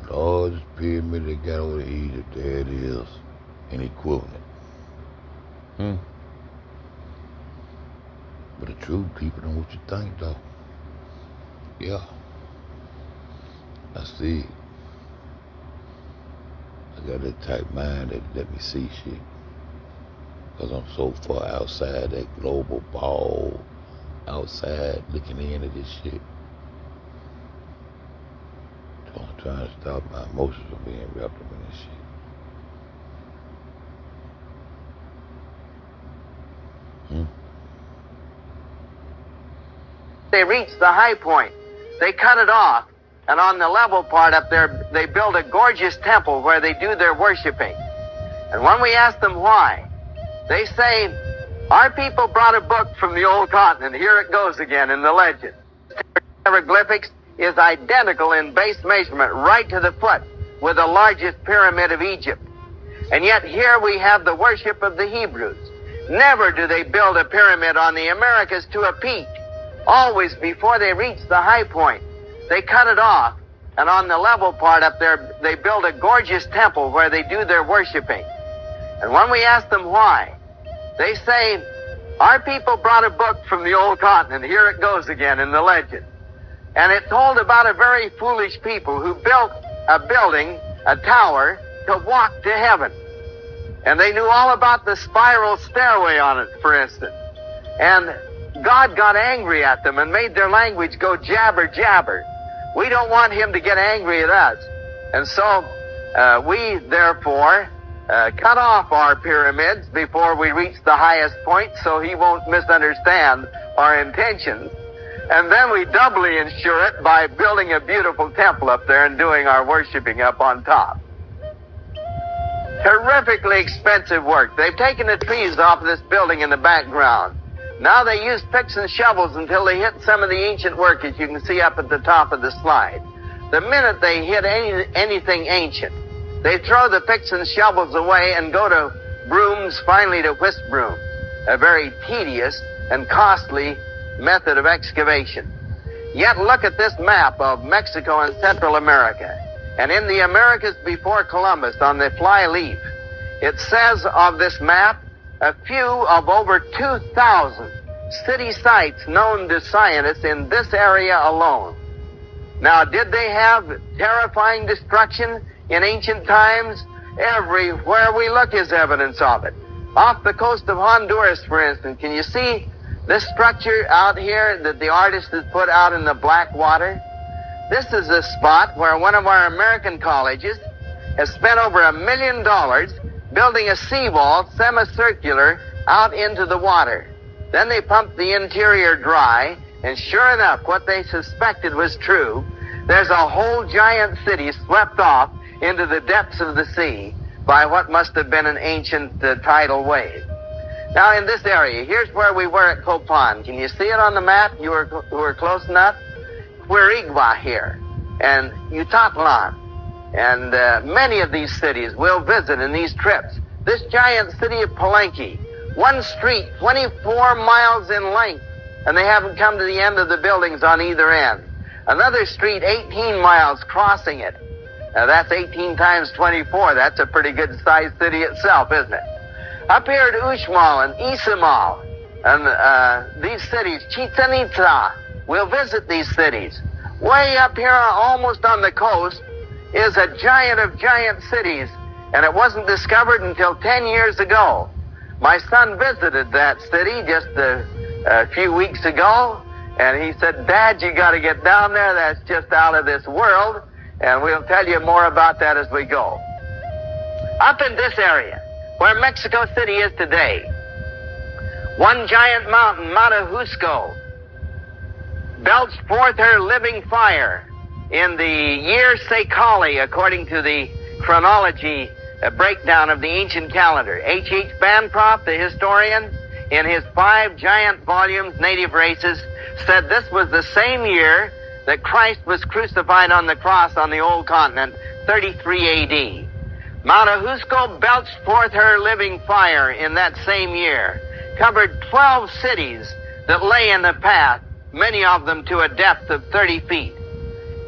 Speaker 3: Largest pyramid they got over Egypt, there it is, an equivalent. But the truth, people know what you think, though. Yeah. I see. I got that type mind that let me see shit. Because I'm so far outside that global ball, outside looking into this shit. So I'm trying to stop my emotions from being wrapped up in this shit.
Speaker 4: They reach the high point. They cut it off. And on the level part up there, they build a gorgeous temple where they do their worshiping. And when we ask them why, they say, our people brought a book from the old continent. Here it goes again in the legend. Hieroglyphics is identical in base measurement right to the foot with the largest pyramid of Egypt. And yet here we have the worship of the Hebrews. Never do they build a pyramid on the Americas to a peak. Always before they reach the high point, they cut it off. And on the level part up there, they build a gorgeous temple where they do their worshiping. And when we ask them why, they say, our people brought a book from the old continent. Here it goes again in the legend. And it told about a very foolish people who built a building, a tower, to walk to heaven. And they knew all about the spiral stairway on it, for instance. And God got angry at them and made their language go jabber, jabber. We don't want him to get angry at us. And so we, therefore, cut off our pyramids before we reach the highest point so he won't misunderstand our intentions. And then we doubly ensure it by building a beautiful temple up there and doing our worshiping up on top. Terrifically expensive work. They've taken the trees off this building in the background. Now they use picks and shovels until they hit some of the ancient work, as you can see up at the top of the slide. The minute they hit anything ancient, they throw the picks and shovels away and go to brooms, finally to whisk brooms, a very tedious and costly method of excavation. Yet look at this map of Mexico and Central America. And in the Americas before Columbus, on the fly leaf, it says of this map, a few of over 2,000 city sites known to scientists in this area alone. Now, did they have terrifying destruction in ancient times? Everywhere we look is evidence of it. Off the coast of Honduras, for instance, can you see This structure out here that the artist has put out in the black water, this is the spot where one of our American colleges has spent over $1 million building a seawall semicircular out into the water. Then they pumped the interior dry, and sure enough, what they suspected was true. There's a whole giant city swept off into the depths of the sea by what must have been an ancient tidal wave. Now in this area, here's where we were at Copan. Can you see it on the map? You were close enough? Quirigua here, and Utatlan, and many of these cities we'll visit in these trips. This giant city of Palenque, one street 24 miles in length, and they haven't come to the end of the buildings on either end. Another street 18 miles crossing it. Now that's 18 times 24. That's a pretty good sized city itself, isn't it? Up here at Uxmal and Izamal, and these cities, Chichen Itza, we'll visit these cities. Way up here, almost on the coast, is a giant of giant cities, and it wasn't discovered until 10 years ago. My son visited that city just a few weeks ago, and he said, "Dad, you got to get down there. That's just out of this world," and we'll tell you more about that as we go. Up in this area, where Mexico City is today, one giant mountain, Mount Ajusco, belched forth her living fire in the year Sekali, according to the chronology breakdown of the ancient calendar. H.H. Bancroft, the historian, in his 5 giant volumes, Native Races, said this was the same year that Christ was crucified on the cross on the old continent, 33 A.D. Mount Ajusco belched forth her living fire in that same year, covered 12 cities that lay in the path, many of them to a depth of 30 feet.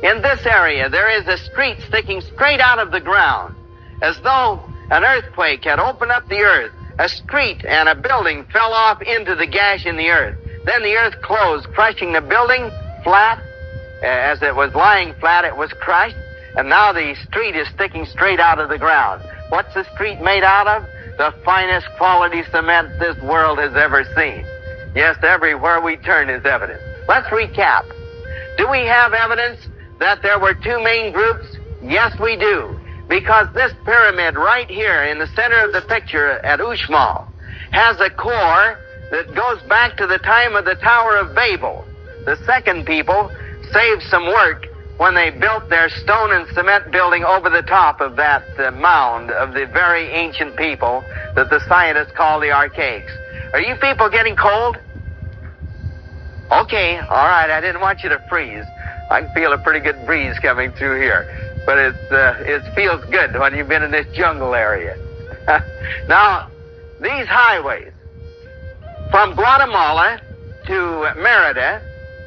Speaker 4: In this area, there is a street sticking straight out of the ground, as though an earthquake had opened up the earth. A street and a building fell off into the gash in the earth. Then the earth closed, crushing the building flat. As it was lying flat, it was crushed, and now the street is sticking straight out of the ground. What's the street made out of? The finest quality cement this world has ever seen. Yes, everywhere we turn is evidence. Let's recap. Do we have evidence that there were 2 main groups? Yes, we do. Because this pyramid right here in the center of the picture at Uxmal has a core that goes back to the time of the Tower of Babel. The second people saved some work when they built their stone and cement building over the top of that mound of the very ancient people that the scientists call the Archaics. Are you people getting cold? Okay, all right, I didn't want you to freeze. I can feel a pretty good breeze coming through here. But it feels good when you've been in this jungle area. Now, these highways, from Guatemala to Merida,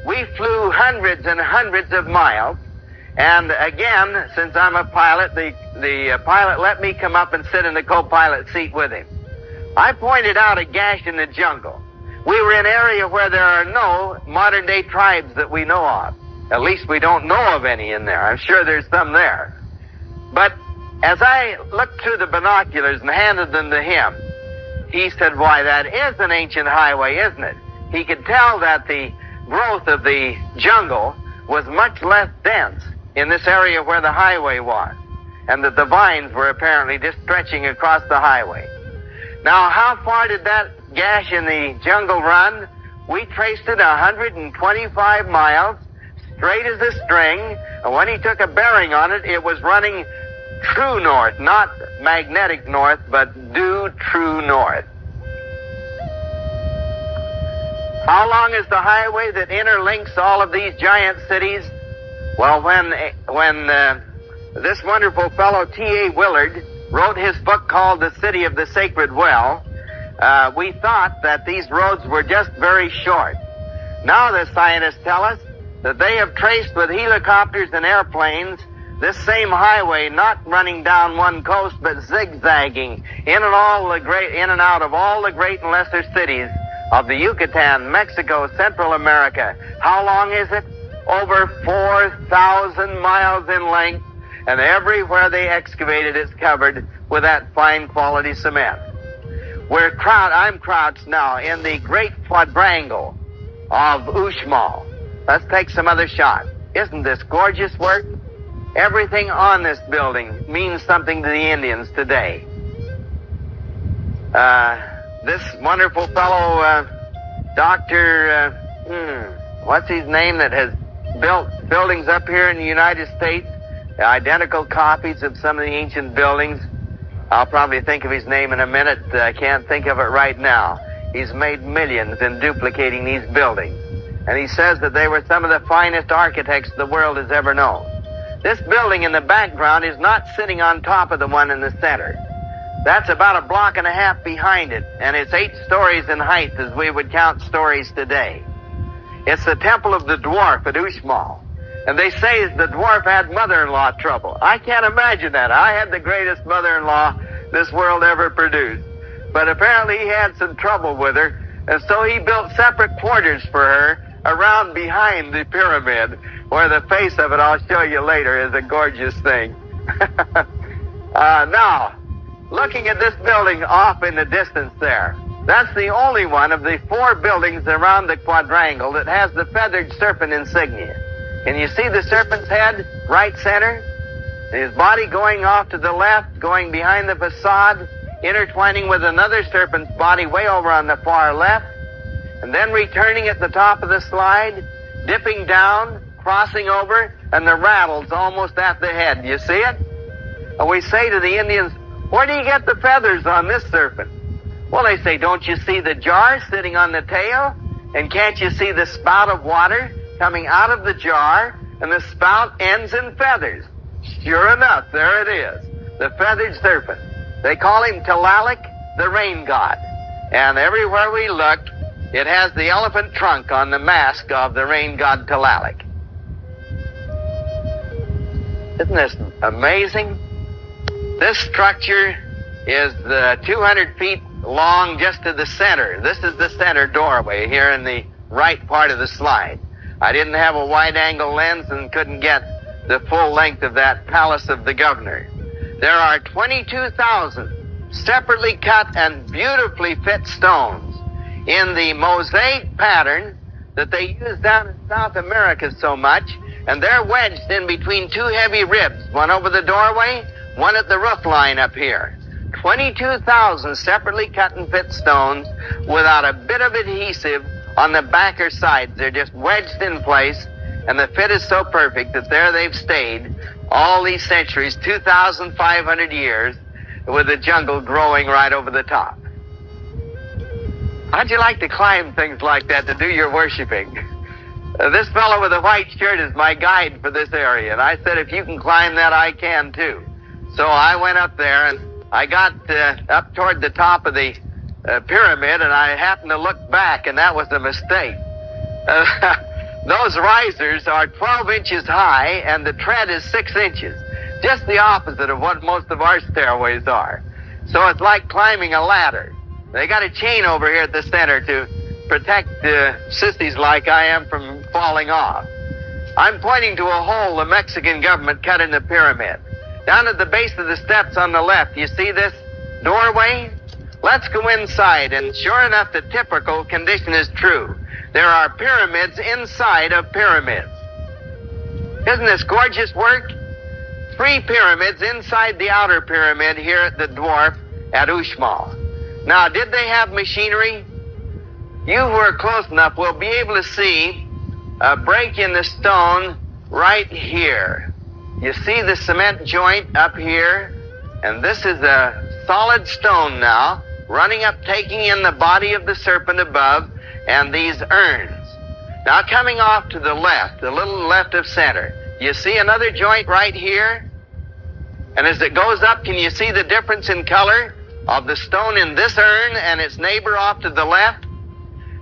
Speaker 4: we flew hundreds and hundreds of miles. And again, since I'm a pilot, the pilot let me come up and sit in the co-pilot seat with him. I pointed out a gash in the jungle. We were in an area where there are no modern-day tribes that we know of. At least we don't know of any in there. I'm sure there's some there. But as I looked through the binoculars and handed them to him, he said, "Why, that is an ancient highway, isn't it?" He could tell that the growth of the jungle was much less dense in this area where the highway was, and that the vines were apparently just stretching across the highway. Now, how far did that gash in the jungle run? We traced it 125 miles, straight as a string, and when he took a bearing on it, it was running true north, not magnetic north, but due true north. How long is the highway that interlinks all of these giant cities? Well, when this wonderful fellow T.A. Willard wrote his book called The City of the Sacred Well, we thought that these roads were just very short. Now the scientists tell us that they have traced with helicopters and airplanes this same highway, not running down one coast, but zigzagging in and out of all the great and lesser cities of the Yucatan, Mexico, Central America. How long is it? Over 4,000 miles in length, and everywhere they excavated it's covered with that fine quality cement. I'm crouched now in the great quadrangle of Uxmal. Let's take some other shots. Isn't this gorgeous work? Everything on this building means something to the Indians today. This wonderful fellow, Dr. What's his name, that has built buildings up here in the United States, identical copies of some of the ancient buildings. I'll probably think of his name in a minute. I can't think of it right now. He's made millions in duplicating these buildings. And he says that they were some of the finest architects the world has ever known. This building in the background is not sitting on top of the one in the center. That's about a block and a half behind it, and it's 8 stories in height as we would count stories today. It's the Temple of the Dwarf at Uxmal. And they say the dwarf had mother-in-law trouble. I can't imagine that. I had the greatest mother-in-law this world ever produced. But apparently he had some trouble with her, and so he built separate quarters for her around behind the pyramid, where the face of it, I'll show you later, is a gorgeous thing. Now, looking at this building off in the distance there, that's the only one of the 4 buildings around the quadrangle that has the feathered serpent insignia. Can you see the serpent's head, right center? His body going off to the left, going behind the facade, intertwining with another serpent's body way over on the far left, and then returning at the top of the slide, dipping down, crossing over, and the rattle's almost at the head. You see it? And we say to the Indians, where do you get the feathers on this serpent? Well, they say, don't you see the jar sitting on the tail? And can't you see the spout of water coming out of the jar, and the spout ends in feathers? Sure enough, there it is, the feathered serpent. They call him Tlaloc, the rain god. And everywhere we look, it has the elephant trunk on the mask of the rain god Tlaloc. Isn't this amazing? This structure is 200 feet long just to the center. This is the center doorway here in the right part of the slide. I didn't have a wide-angle lens and couldn't get the full length of that palace of the governor. There are 22,000 separately cut and beautifully fit stones in the mosaic pattern that they use down in South America so much, and they're wedged in between 2 heavy ribs, one over the doorway, one at the roof line up here. 22,000 separately cut and fit stones without a bit of adhesive on the back or sides. They're just wedged in place, and the fit is so perfect that there they've stayed all these centuries, 2,500 years, with the jungle growing right over the top. How'd you like to climb things like that to do your worshiping? This fellow with the white shirt is my guide for this area, and I said, if you can climb that, I can too. So I went up there, and I got up toward the top of the pyramid, and I happened to look back, and that was a mistake. Those risers are 12 inches high, and the tread is 6 inches. Just the opposite of what most of our stairways are. So it's like climbing a ladder. They got a chain over here at the center to protect sissies like I am from falling off. I'm pointing to a hole the Mexican government cut in the pyramid. Down at the base of the steps on the left, you see this doorway? Let's go inside, and sure enough, the typical condition is true. There are pyramids inside of pyramids. Isn't this gorgeous work? 3 pyramids inside the outer pyramid here at the dwarf at Uxmal. Now, did they have machinery? You who are close enough will be able to see a break in the stone right here. You see the cement joint up here, and this is a solid stone now, running up, taking in the body of the serpent above, and these urns. Now coming off to the left, a little left of center, you see another joint right here? And as it goes up, can you see the difference in color of the stone in this urn and its neighbor off to the left?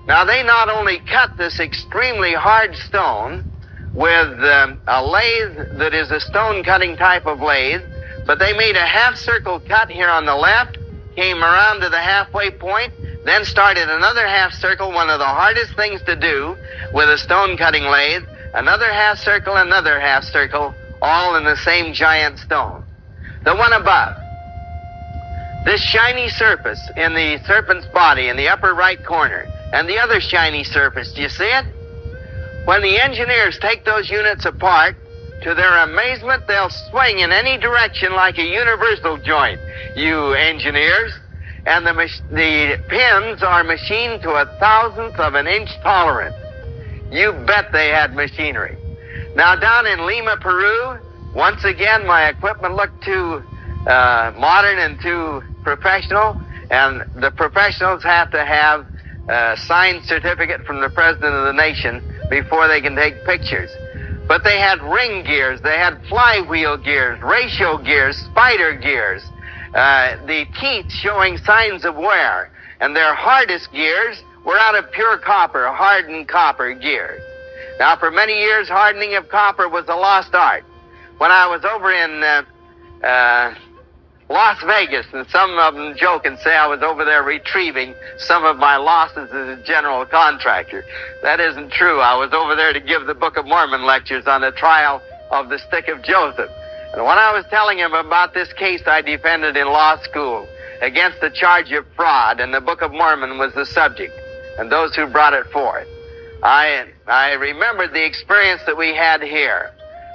Speaker 4: Now they not only cut this extremely hard stone with a lathe that is a stone cutting type of lathe, but they made a half circle cut here on the left, came around to the halfway point, then started another half circle, one of the hardest things to do with a stone cutting lathe, another half circle, all in the same giant stone. The one above. this shiny surface in the serpent's body in the upper right corner, and the other shiny surface, do you see it? When the engineers take those units apart, to their amazement, they'll swing in any direction like a universal joint, you engineers. And the pins are machined to 1,000th of an inch tolerance. You bet they had machinery. Now, down in Lima, Peru, once again, my equipment looked too modern and too professional, and the professionals have to have a signed certificate from the president of the nation before they can take pictures. But they had ring gears, they had flywheel gears, ratio gears, spider gears, the teeth showing signs of wear, and their hardest gears were out of pure copper, hardened copper gears. Now, for many years, hardening of copper was a lost art. When I was over in Las Vegas, and some of them joke and say I was over there retrieving some of my losses as a general contractor. That isn't true. I was over there to give the Book of Mormon lectures on the trial of the stick of Joseph. And when I was telling him about this case I defended in law school against the charge of fraud, and the Book of Mormon was the subject, and those who brought it forth, I remembered the experience that we had here,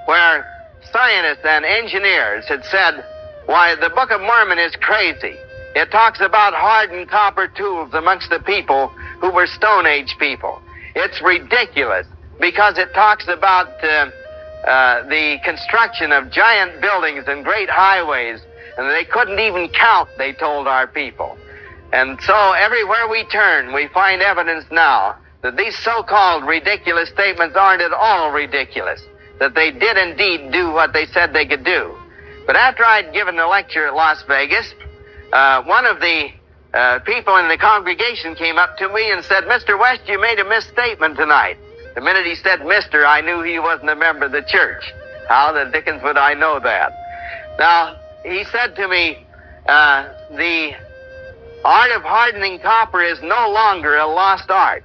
Speaker 4: where scientists and engineers had said, why, the Book of Mormon is crazy. It talks about hardened copper tools amongst the people who were Stone Age people. It's ridiculous because it talks about the construction of giant buildings and great highways, and they couldn't even count, they told our people. And so everywhere we turn, we find evidence now that these so-called ridiculous statements aren't at all ridiculous, that they did indeed do what they said they could do. But after I'd given a lecture at Las Vegas, one of the people in the congregation came up to me and said, Mr. West, you made a misstatement tonight. The minute he said Mr., I knew he wasn't a member of the church. How the dickens would I know that? Now, he said to me, the art of hardening copper is no longer a lost art.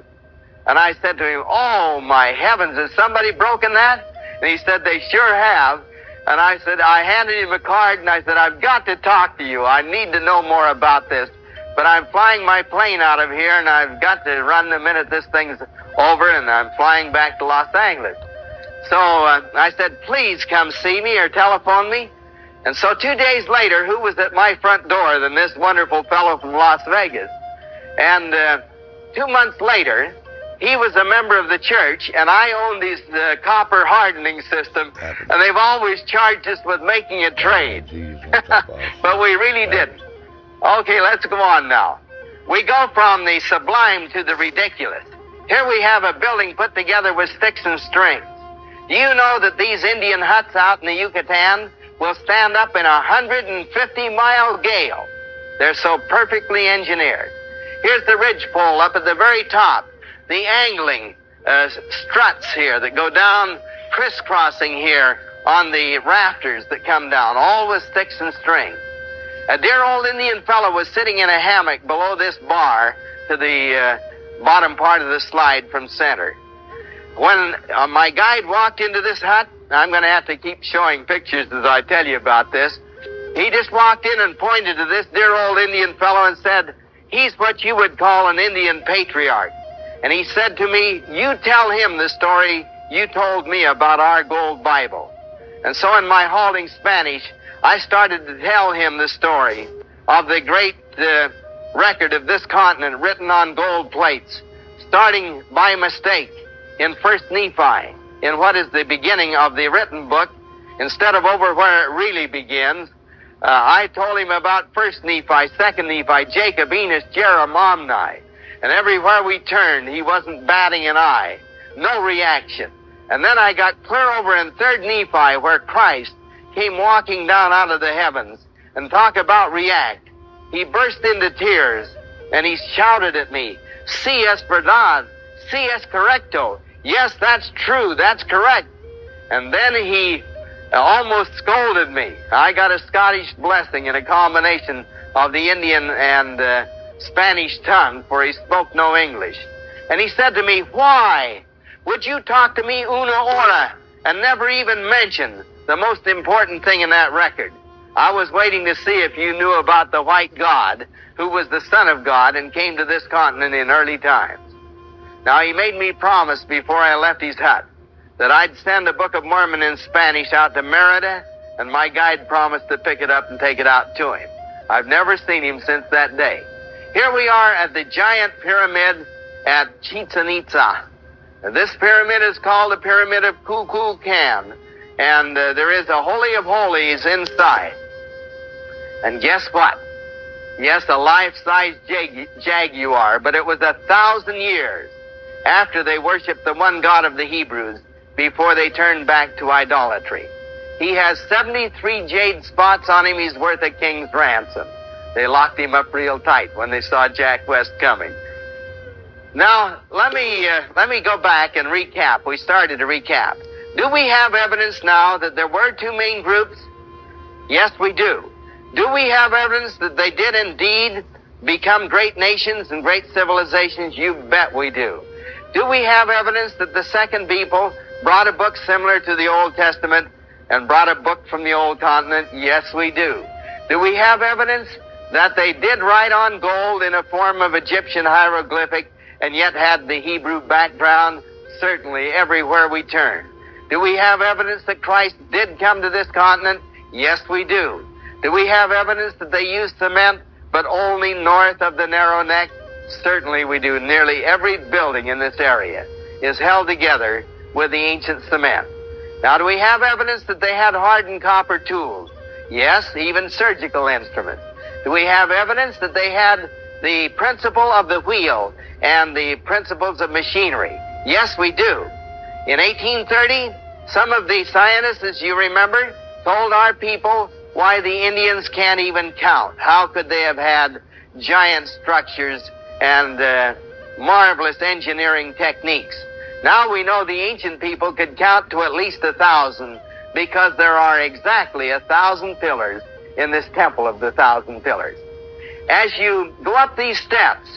Speaker 4: And I said to him, oh, my heavens, has somebody broken that? And he said, they sure have. And I said, I handed him a card, and I said, I've got to talk to you. I need to know more about this. But I'm flying my plane out of here, and I've got to run the minute this thing's over, and I'm flying back to Los Angeles. So I said, please come see me or telephone me. And so 2 days later, who was at my front door than this wonderful fellow from Las Vegas? And 2 months later, he was a member of the church, and I own this copper hardening system, and they've always charged us with making a trade. But we really didn't. Okay, let's go on now. We go from the sublime to the ridiculous. Here we have a building put together with sticks and strings. Do you know that these Indian huts out in the Yucatan will stand up in a 150-mile gale? They're so perfectly engineered. Here's the ridgepole up at the very top. The angling struts here that go down, crisscrossing here on the rafters that come down, all with sticks and strings. A dear old Indian fellow was sitting in a hammock below this bar to the bottom part of the slide from center. When my guide walked into this hut, I'm going to have to keep showing pictures as I tell you about this. He just walked in and pointed to this dear old Indian fellow and said, he's what you would call an Indian patriarch. And he said to me, you tell him the story you told me about our gold Bible. And so in my halting Spanish, I started to tell him the story of the great record of this continent written on gold plates, starting by mistake in 1st Nephi, in what is the beginning of the written book, instead of over where it really begins. I told him about 1st Nephi, 2nd Nephi, Jacob, Enos, Jeremiah. And everywhere we turned, he wasn't batting an eye. No reaction. And then I got clear over in 3rd Nephi, where Christ came walking down out of the heavens. And talk about react. He burst into tears, and he shouted at me, "Si es verdad, si es correcto." Yes, that's true, that's correct. And then he almost scolded me. I got a Scottish blessing in a combination of the Indian and Spanish tongue, for he spoke no English. And he said to me, why would you talk to me una hora and never even mention the most important thing in that record? I was waiting to see if you knew about the white God, who was the Son of God and came to this continent in early times. Now, he made me promise before I left his hut that I'd send the Book of Mormon in Spanish out to Merida, and my guide promised to pick it up and take it out to him. I've never seen him since that day. Here we are at the giant pyramid at Chichen Itza. This pyramid is called the Pyramid of Kukulkan, and there is a Holy of Holies inside. And guess what? Yes, a life-size jaguar, but it was 1,000 years after they worshiped the one God of the Hebrews before they turned back to idolatry. He has 73 jade spots on him. He's worth a king's ransom. They locked him up real tight when they saw Jack West coming. Now, let me go back and recap. We started to recap. Do we have evidence now that there were two main groups? Yes, we do. Do we have evidence that they did indeed become great nations and great civilizations? You bet we do. Do we have evidence that the second people brought a book similar to the Old Testament and brought a book from the Old Continent? Yes, we do. Do we have evidence that they did write on gold in a form of Egyptian hieroglyphic and yet had the Hebrew background? Certainly, everywhere we turn. Do we have evidence that Christ did come to this continent? Yes, we do. Do we have evidence that they used cement, but only north of the narrow neck? Certainly we do. Nearly every building in this area is held together with the ancient cement. Now, do we have evidence that they had hardened copper tools? Yes, even surgical instruments. Do we have evidence that they had the principle of the wheel and the principles of machinery? Yes, we do. In 1830, some of the scientists, as you remember, told our people why the Indians can't even count. How could they have had giant structures and marvelous engineering techniques? Now we know the ancient people could count to at least 1,000 because there are exactly 1,000 pillars in this temple of the 1,000 pillars. As you go up these steps,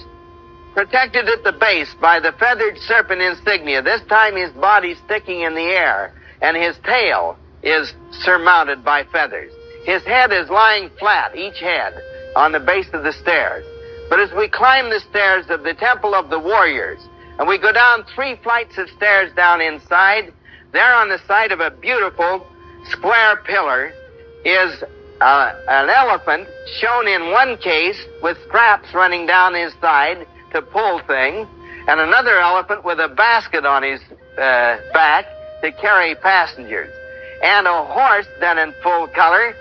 Speaker 4: protected at the base by the feathered serpent insignia, this time his body's sticking in the air and his tail is surmounted by feathers. His head is lying flat, each head, on the base of the stairs. But as we climb the stairs of the Temple of the Warriors, and we go down 3 flights of stairs down inside, there on the side of a beautiful square pillar is an elephant shown in one case with straps running down his side to pull things, and another elephant with a basket on his back to carry passengers, and a horse done in full color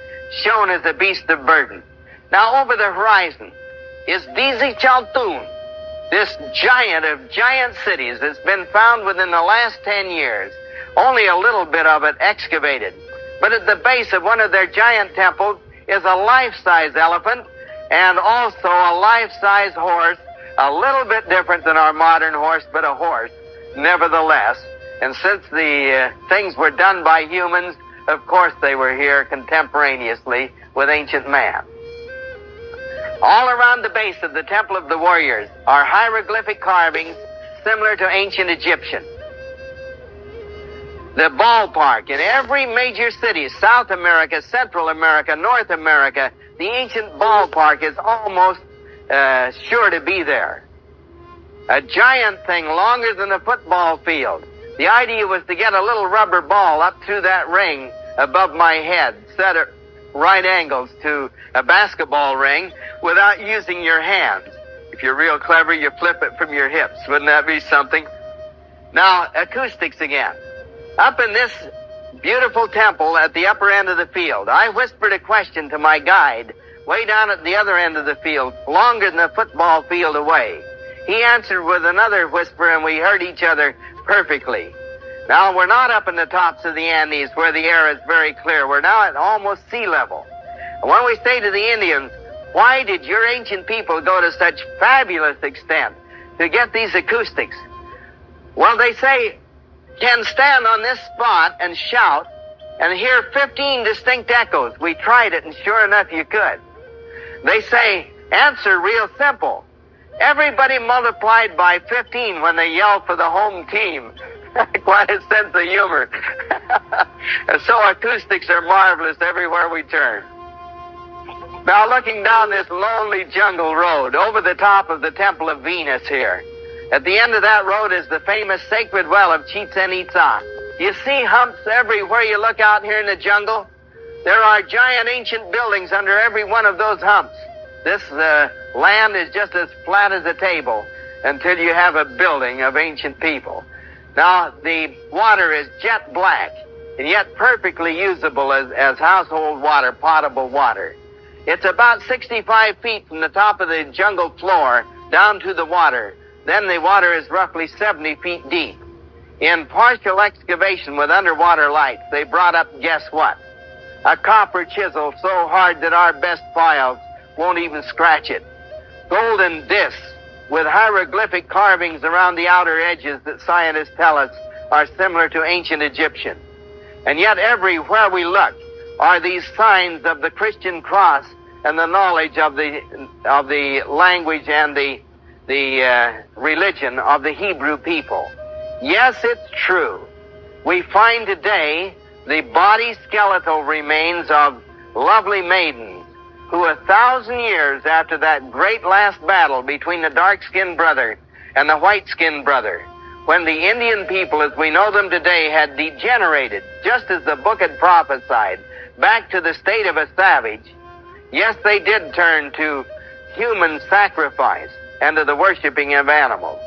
Speaker 4: shown as a beast of burden. Now over the horizon is Dizi Chaltun, this giant of giant cities that's been found within the last 10 years. Only a little bit of it excavated. But at the base of one of their giant temples is a life-size elephant and also a life-size horse, a little bit different than our modern horse, but a horse nevertheless. And since the things were done by humans, of course they were here contemporaneously with ancient man. All around the base of the Temple of the Warriors are hieroglyphic carvings similar to ancient Egyptian. The ballpark in every major city, South America, Central America, North America, the ancient ballpark is almost sure to be there. A giant thing longer than a football field. The idea was to get a little rubber ball up through that ring above my head, set at right angles to a basketball ring without using your hands. If you're real clever, you flip it from your hips. Wouldn't that be something? Now, acoustics again. Up in this beautiful temple at the upper end of the field, I whispered a question to my guide way down at the other end of the field, longer than a football field away. He answered with another whisper, and we heard each other perfectly. Now, we're not up in the tops of the Andes where the air is very clear. We're now at almost sea level. And when we say to the Indians, why did your ancient people go to such fabulous extent to get these acoustics? Well, they say, can stand on this spot and shout and hear 15 distinct echoes. We tried it, and sure enough, you could. They say, answer real simple. Everybody multiplied by 15 when they yell for the home team. Quite a sense of humor. And so acoustics are marvelous everywhere we turn. Now, looking down this lonely jungle road over the top of the Temple of Venus here, at the end of that road is the famous sacred well of Chichen Itza. You see humps everywhere you look out here in the jungle? There are giant ancient buildings under every one of those humps. This land is just as flat as a table until you have a building of ancient people. Now, the water is jet black and yet perfectly usable as household water, potable water. It's about 65 feet from the top of the jungle floor down to the water. Then the water is roughly 70 feet deep. In partial excavation with underwater lights, they brought up, guess what? A copper chisel so hard that our best files won't even scratch it. Golden discs with hieroglyphic carvings around the outer edges that scientists tell us are similar to ancient Egyptian. And yet everywhere we look are these signs of the Christian cross and the knowledge of the language and the religion of the Hebrew people. Yes, it's true. We find today the body skeletal remains of lovely maidens who 1,000 years after that great last battle between the dark-skinned brother and the white-skinned brother, when the Indian people as we know them today had degenerated, just as the book had prophesied, back to the state of a savage, yes, they did turn to human sacrifice and to the worshiping of animals.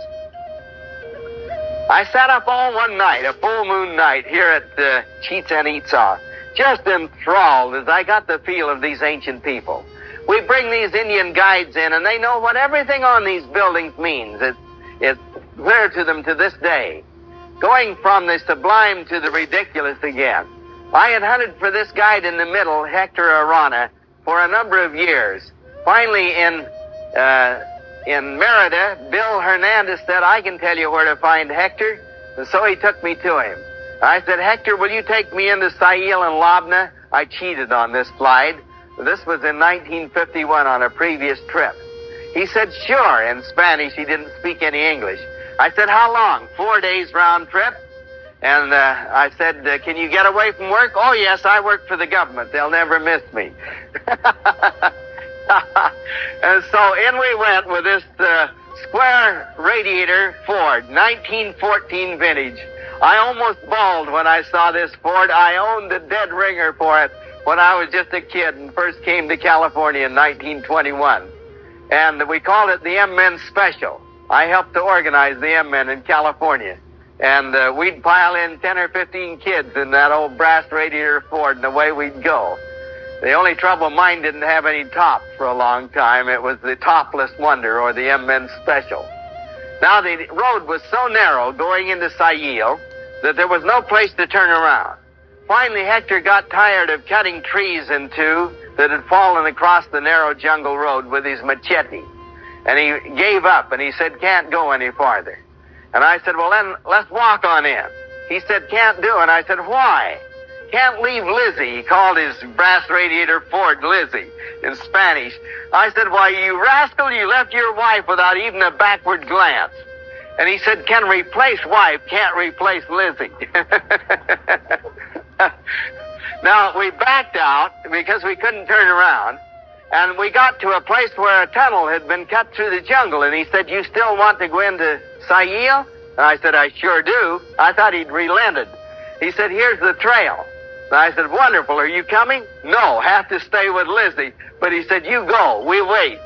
Speaker 4: I sat up all one night, a full moon night, here at Chichen Itza, just enthralled as I got the feel of these ancient people. We bring these Indian guides in, and they know what everything on these buildings means. It's clear to them to this day. Going from the sublime to the ridiculous again. I had hunted for this guide in the middle, Hector Arana, for a number of years. Finally, in Merida, Bill Hernandez said, I can tell you where to find Hector. And so he took me to him. I said, Hector, will you take me into Sail and Labna? I cheated on this slide. This was in 1951 on a previous trip. He said, sure, in Spanish. He didn't speak any English. I said, how long? 4 days round trip? And I said, can you get away from work? Oh, yes, I work for the government. They'll never miss me. And so in we went with this square radiator Ford, 1914 vintage. I almost bawled when I saw this Ford. I owned the dead ringer for it when I was just a kid and first came to California in 1921. And we called it the M-Men Special. I helped to organize the M-Men in California. And we'd pile in 10 or 15 kids in that old brass radiator Ford, and away we'd go. The only trouble, mine didn't have any top for a long time. It was the topless wonder, or the M-Men Special. Now, the road was so narrow going into Sail that there was no place to turn around. Finally, Hector got tired of cutting trees in two that had fallen across the narrow jungle road with his machete. And he gave up, and he said, can't go any farther. And I said, well, then let's walk on in. He said, can't do. And I said, why? Can't leave Lizzie. He called his brass radiator Ford Lizzie in Spanish. I said, why, you rascal, you left your wife without even a backward glance. And he said, can replace wife, can't replace Lizzie. Now, we backed out because we couldn't turn around. And we got to a place where a tunnel had been cut through the jungle. And he said, you still want to go into Sail? And I said, I sure do. I thought he'd relented. He said, here's the trail. And I said, wonderful. Are you coming? No, have to stay with Lizzie. But he said, you go. We wait.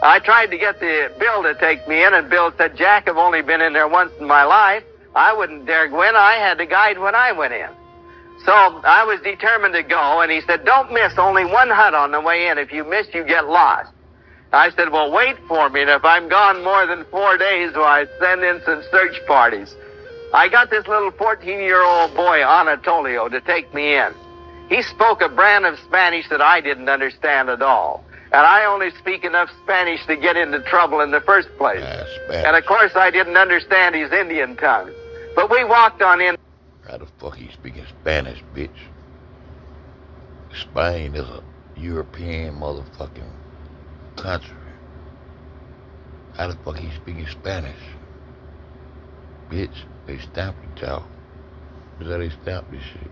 Speaker 4: I tried to get Bill to take me in, and Bill said, Jack, I've only been in there once in my life. I wouldn't dare go in. I had to guide when I went in. So I was determined to go, and he said, don't miss only one hut on the way in. If you miss, you get lost. I said, well, wait for me, and if I'm gone more than 4 days, well, I send in some search parties. I got this little 14-year-old boy, Anatolio, to take me in. He spoke a brand of Spanish that I didn't understand at all. And I only speak enough Spanish to get into trouble in the first place. And of course, I didn't understand his Indian tongue. But we walked on in.
Speaker 3: How the fuck he speaking Spanish, bitch? Spain is a European motherfucking country. How the fuck he speaking Spanish? Bitch, they stamped it, y'all. Is that they stamped this shit?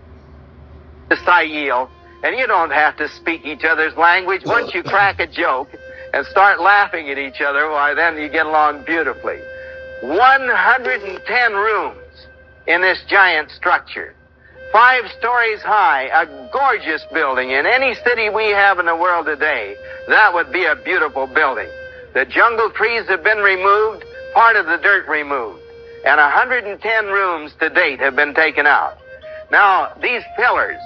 Speaker 4: To Sail, And you don't have to speak each other's language. Once you crack a joke and start laughing at each other, why, then you get along beautifully. 110 rooms in this giant structure. 5 stories high, a gorgeous building. In any city we have in the world today, that would be a beautiful building. The jungle trees have been removed, part of the dirt removed, and 110 rooms to date have been taken out. Now, these pillars,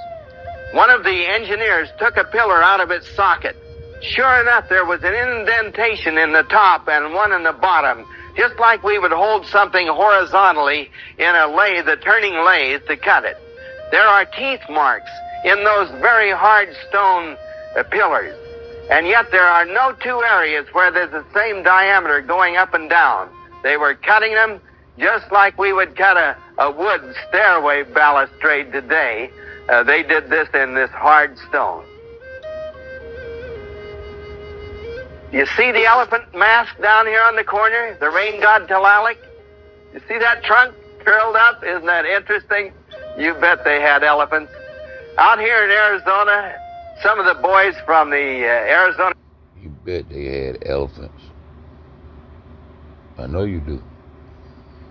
Speaker 4: one of the engineers took a pillar out of its socket. Sure enough, there was an indentation in the top and one in the bottom, just like we would hold something horizontally in a lathe, a turning lathe, to cut it. There are teeth marks in those very hard stone pillars. And yet there are no 2 areas where there's the same diameter going up and down. They were cutting them just like we would cut a wood stairway balustrade today. They did this in this hard stone. You see the elephant mask down here on the corner? The rain god Tlaloc? You see that trunk curled up? Isn't that interesting? You bet they had elephants. Out here in Arizona, some of the boys from the Arizona...
Speaker 3: You bet they had elephants. I know you do.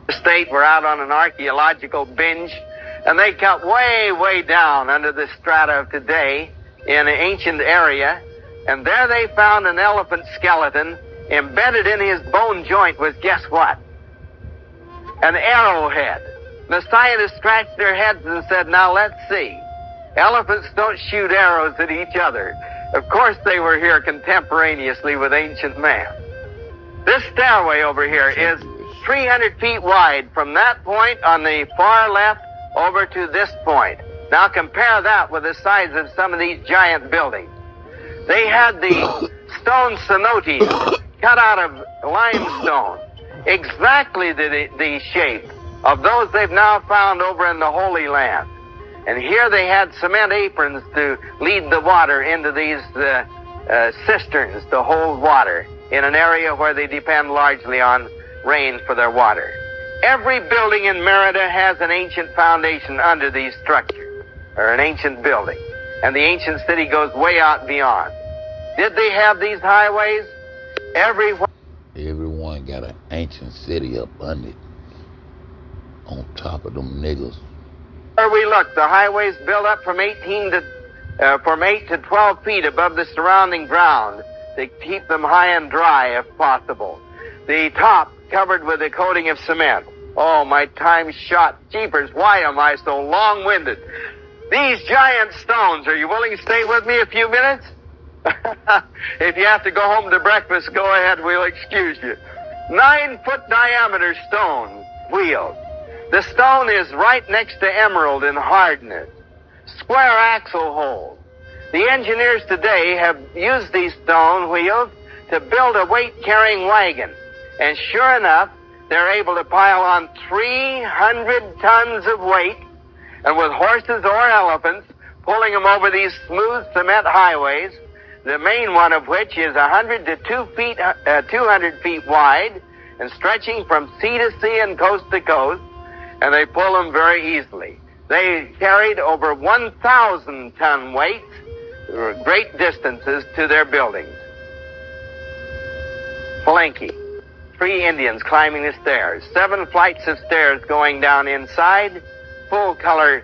Speaker 4: ...state were out on an archaeological binge, and they cut way, way down under the strata of today in an ancient area, and there they found an elephant skeleton. Embedded in his bone joint was, guess what? An arrowhead. The scientists scratched their heads and said, now let's see. Elephants don't shoot arrows at each other. Of course they were here contemporaneously with ancient man. This stairway over here is 300 feet wide from that point on the far left over to this point. Now compare that with the size of some of these giant buildings. They had the stone cenotes cut out of limestone, exactly the shape of those they've now found over in the Holy Land. And here they had cement aprons to lead the water into these cisterns to hold water in an area where they depend largely on rain for their water. Every building in Merida has an ancient foundation under these structures, or an ancient building. And the ancient city goes way out beyond. Did they have these highways?
Speaker 3: Everyone got an ancient city up under it, on top of them niggas.
Speaker 4: Where we look, the highways built up from 8 to 12 feet above the surrounding ground to keep them high and dry if possible. The top covered with a coating of cement. Oh, my time's shot. Jeepers, why am I so long-winded? These giant stones, are you willing to stay with me a few minutes? If you have to go home to breakfast, go ahead, we'll excuse you. 9-foot diameter stone wheels. The stone is right next to emerald in hardness. Square axle holes. The engineers today have used these stone wheels to build a weight-carrying wagon. And sure enough, they're able to pile on 300 tons of weight, and with horses or elephants pulling them over these smooth cement highways, the main one of which is 100 to 200 feet wide and stretching from sea to sea and coast to coast, and they pull them very easily. They carried over 1,000-ton weights, great distances to their buildings. Palenque. 3 Indians climbing the stairs. 7 flights of stairs going down inside. Full-color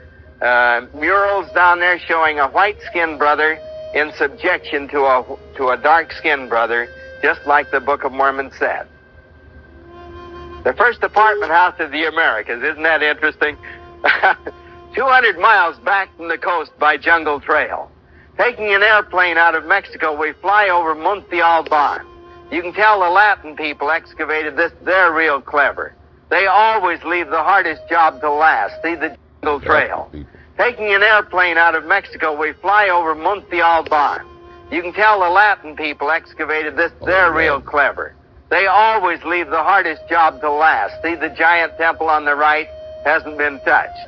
Speaker 4: murals down there showing a white-skinned brother in subjection to a dark-skinned brother, just like the Book of Mormon said. The first apartment house of the Americas. Isn't that interesting? 200 miles back from the coast by Jungle Trail. Taking an airplane out of Mexico, we fly over Monte Alban. You can tell the Latin people excavated this. They're real clever. They always leave the hardest job to last. See the Jungle Trail. Taking an airplane out of Mexico, we fly over Monte Alban. You can tell the Latin people excavated this. They're real clever. They always leave the hardest job to last. See the giant temple on the right hasn't been touched.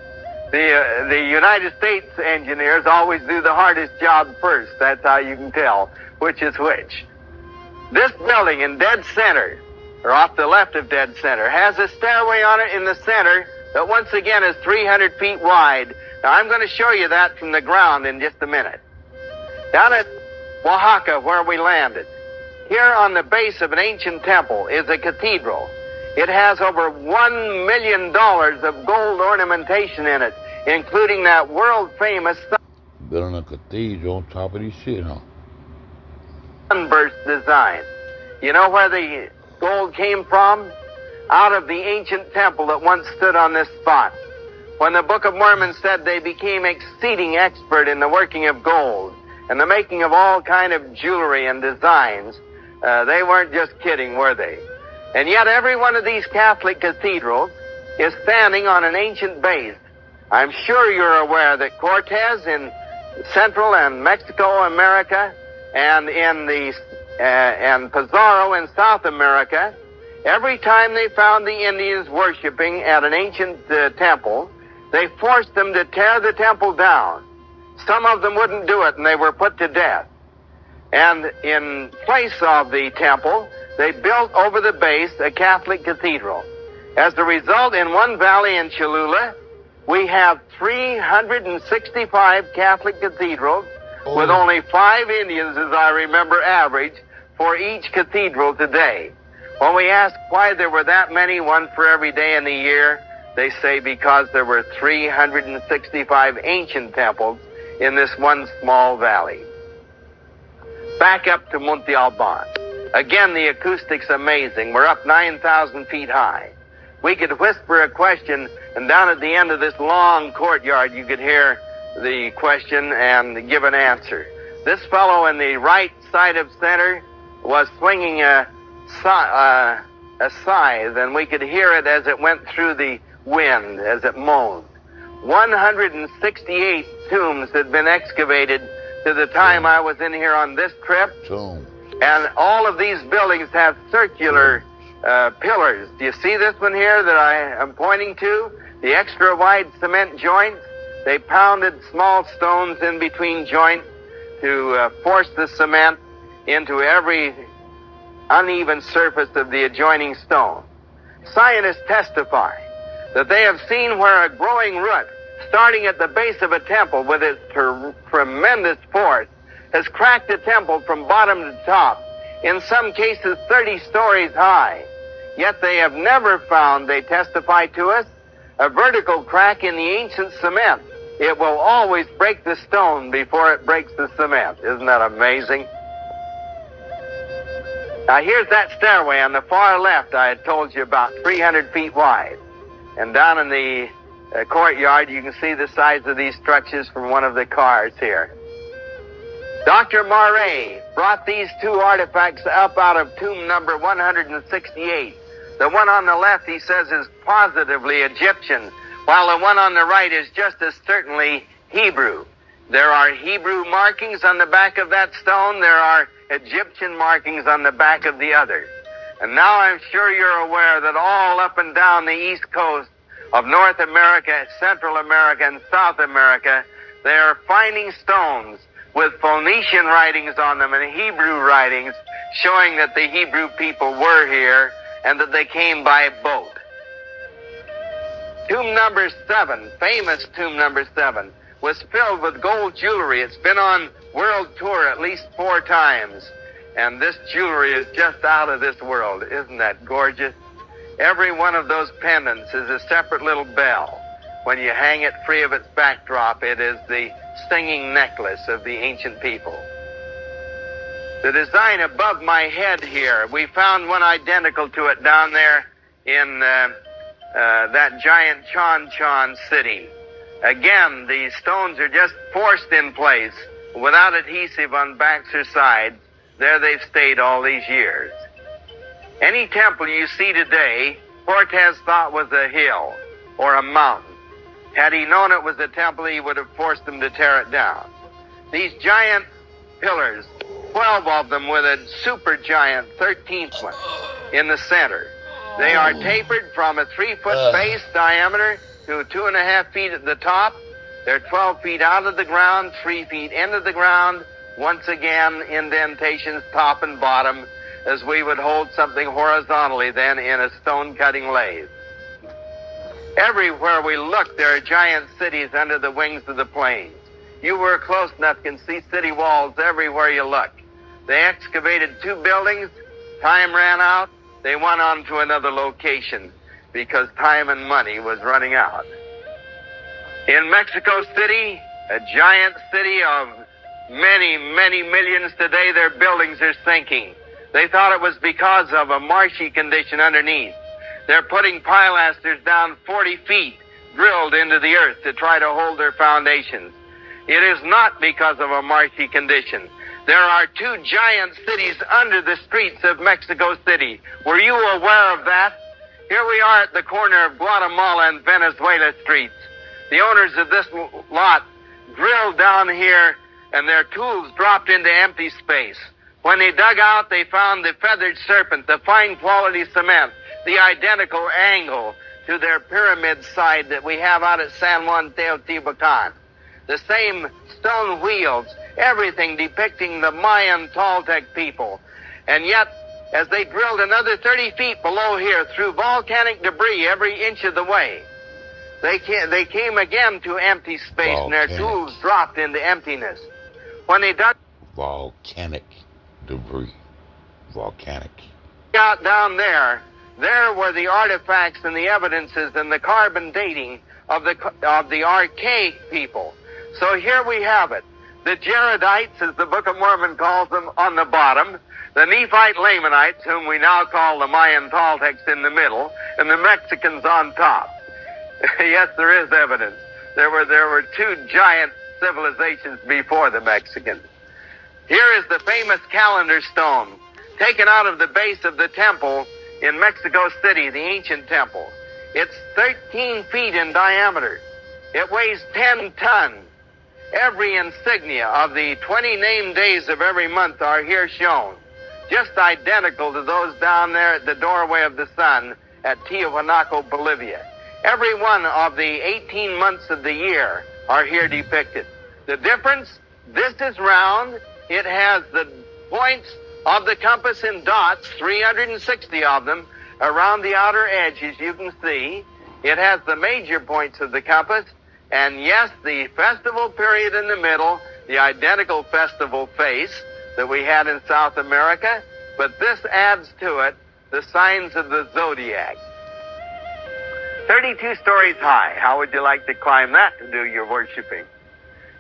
Speaker 4: The United States engineers always do the hardest job first. That's how you can tell which is which. This building in dead center, or off the left of dead center, has a stairway on it in the center that once again is 300 feet wide. Now I'm going to show you that from the ground in just a minute. Down at Oaxaca, where we landed, here on the base of an ancient temple is a cathedral. It has over $1 million of gold ornamentation in it, including that world-famous
Speaker 3: Building a cathedral on top of this shit, huh?
Speaker 4: sunburst design. You know where the gold came from? Out of the ancient temple that once stood on this spot. When the Book of Mormon said they became exceeding expert in the working of gold and the making of all kind of jewelry and designs, they weren't just kidding, were they? And yet every one of these Catholic cathedrals is standing on an ancient base. I'm sure you're aware that Cortez in Central and Mexico America and and Pizarro in South America, every time they found the Indians worshiping at an ancient temple, they forced them to tear the temple down. Some of them wouldn't do it, and they were put to death. And in place of the temple, they built over the base a Catholic cathedral. As a result, in one valley in Cholula, we have 365 Catholic cathedrals with only 5 Indians, as I remember, average for each cathedral today. When we ask why there were that many, one for every day in the year, they say because there were 365 ancient temples in this one small valley. Back up to Monte Alban. Again, the acoustics amazing. We're up 9,000 feet high. We could whisper a question, and down at the end of this long courtyard, you could hear the question and give an answer. This fellow in the right side of center was swinging a scythe, and we could hear it as it went through the wind, as it moaned. 168 tombs had been excavated to the time I was in here on this trip. And all of these buildings have circular pillars. Do you see this one here that I am pointing to? The extra wide cement joints. They pounded small stones in between joints to force the cement into every uneven surface of the adjoining stone. Scientists testify that they have seen where a growing root, starting at the base of a temple with its tremendous force, has cracked the temple from bottom to top, in some cases 30 stories high. Yet they have never found, they testify to us, a vertical crack in the ancient cement. It will always break the stone before it breaks the cement. Isn't that amazing? Now here's that stairway on the far left I had told you about, 300 feet wide. And down in the courtyard, you can see the size of these structures from one of the cars here. Dr. Marais brought these 2 artifacts up out of tomb number 168. The one on the left, he says, is positively Egyptian, while the one on the right is just as certainly Hebrew. There are Hebrew markings on the back of that stone. There are Egyptian markings on the back of the other. And now I'm sure you're aware that all up and down the east coast of North America, Central America, and South America, they are finding stones with Phoenician writings on them and Hebrew writings showing that the Hebrew people were here and that they came by boat. Tomb number 7, famous tomb number 7, was filled with gold jewelry. It's been on world tour at least 4 times. And this jewelry is just out of this world. Isn't that gorgeous? Every one of those pendants is a separate little bell. When you hang it free of its backdrop, it is the singing necklace of the ancient people. The design above my head here, we found one identical to it down there in that giant Chon city. Again, the stones are just forced in place without adhesive on backs or sides. There they've stayed all these years. Any temple you see today, Cortez thought was a hill or a mountain. Had he known it was a temple, he would have forced them to tear it down. These giant pillars, 12 of them with a super giant 13th one in the center. They are tapered from a 3-foot base diameter to 2.5 feet at the top. They're 12 feet out of the ground, 3 feet into the ground. Once again, indentations top and bottom, as we would hold something horizontally then in a stone-cutting lathe. Everywhere we look, there are giant cities under the wings of the plains. You were close enough, can see city walls everywhere you look. They excavated 2 buildings. Time ran out. They went on to another location because time and money was running out. In Mexico City, a giant city of many, many millions today, their buildings are sinking. They thought it was because of a marshy condition underneath. They're putting pilasters down 40 feet, drilled into the earth to try to hold their foundations. It is not because of a marshy condition. There are 2 giant cities under the streets of Mexico City. Were you aware of that? Here we are at the corner of Guatemala and Venezuela streets. The owners of this lot drilled down here and their tools dropped into empty space. When they dug out, they found the feathered serpent, the fine quality cement, the identical angle to their pyramid side that we have out at San Juan Teotihuacan. The same stone wheels, everything depicting the Mayan Toltec people. And yet, as they drilled another 30 feet below here through volcanic debris every inch of the way, they came again to empty space, and their tools dropped into emptiness. When they dug
Speaker 3: volcanic debris, volcanic.
Speaker 4: Out down there were the artifacts and the evidences and the carbon dating of the archaic people. So here we have it. The Jaredites, as the Book of Mormon calls them, on the bottom. The Nephite Lamanites, whom we now call the Mayan Toltecs, in the middle, and the Mexicans on top. Yes, there is evidence. There were 2 giant civilizations before the Mexicans. Here is the famous calendar stone, taken out of the base of the temple in Mexico City, the ancient temple. It's 13 feet in diameter. It weighs 10 tons. Every insignia of the 20 named days of every month are here shown, just identical to those down there at the doorway of the sun at Tiahuanaco, Bolivia. Every one of the 18 months of the year are here depicted. The difference, this is round. It has the points of the compass in dots, 360 of them, around the outer edge, as you can see. It has the major points of the compass, and yes, the festival period in the middle, the identical festival face that we had in South America, but this adds to it the signs of the zodiac. 32 stories high. How would you like to climb that to do your worshiping?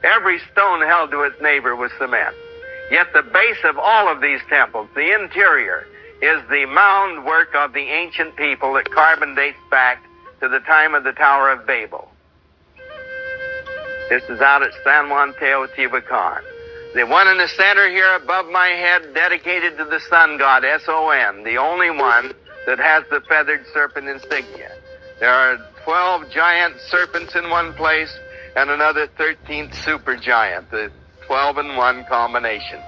Speaker 4: Every stone held to its neighbor with cement. Yet the base of all of these temples, the interior, is the mound work of the ancient people that carbon dates back to the time of the Tower of Babel. This is out at San Juan Teotihuacan. The one in the center here above my head, dedicated to the sun god, S-O-N, the only one that has the feathered serpent insignia. There are 12 giant serpents in one place and another 13th supergiant, the 12 in one combination.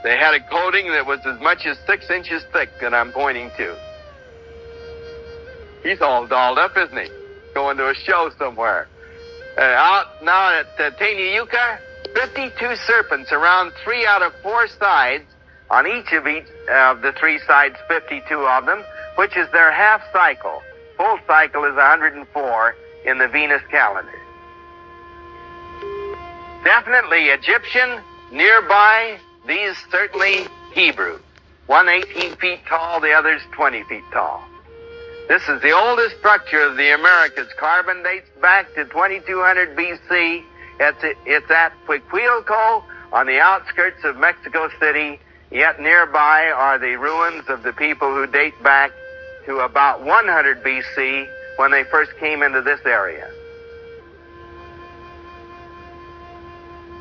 Speaker 4: They had a coating that was as much as 6 inches thick that I'm pointing to. He's all dolled up, isn't he? Going to a show somewhere. Out now at Teñayuca, 52 serpents, around 3 out of 4 sides, on each of the 3 sides, 52 of them, which is their half cycle. Full cycle is 104 in the Venus calendar. Definitely Egyptian, nearby, these certainly Hebrew. One 18 feet tall, the other's 20 feet tall. This is the oldest structure of the Americas. Carbon dates back to 2200 BC. It's at Huiquilco on the outskirts of Mexico City. Yet nearby are the ruins of the people who date back to about 100 BC when they first came into this area.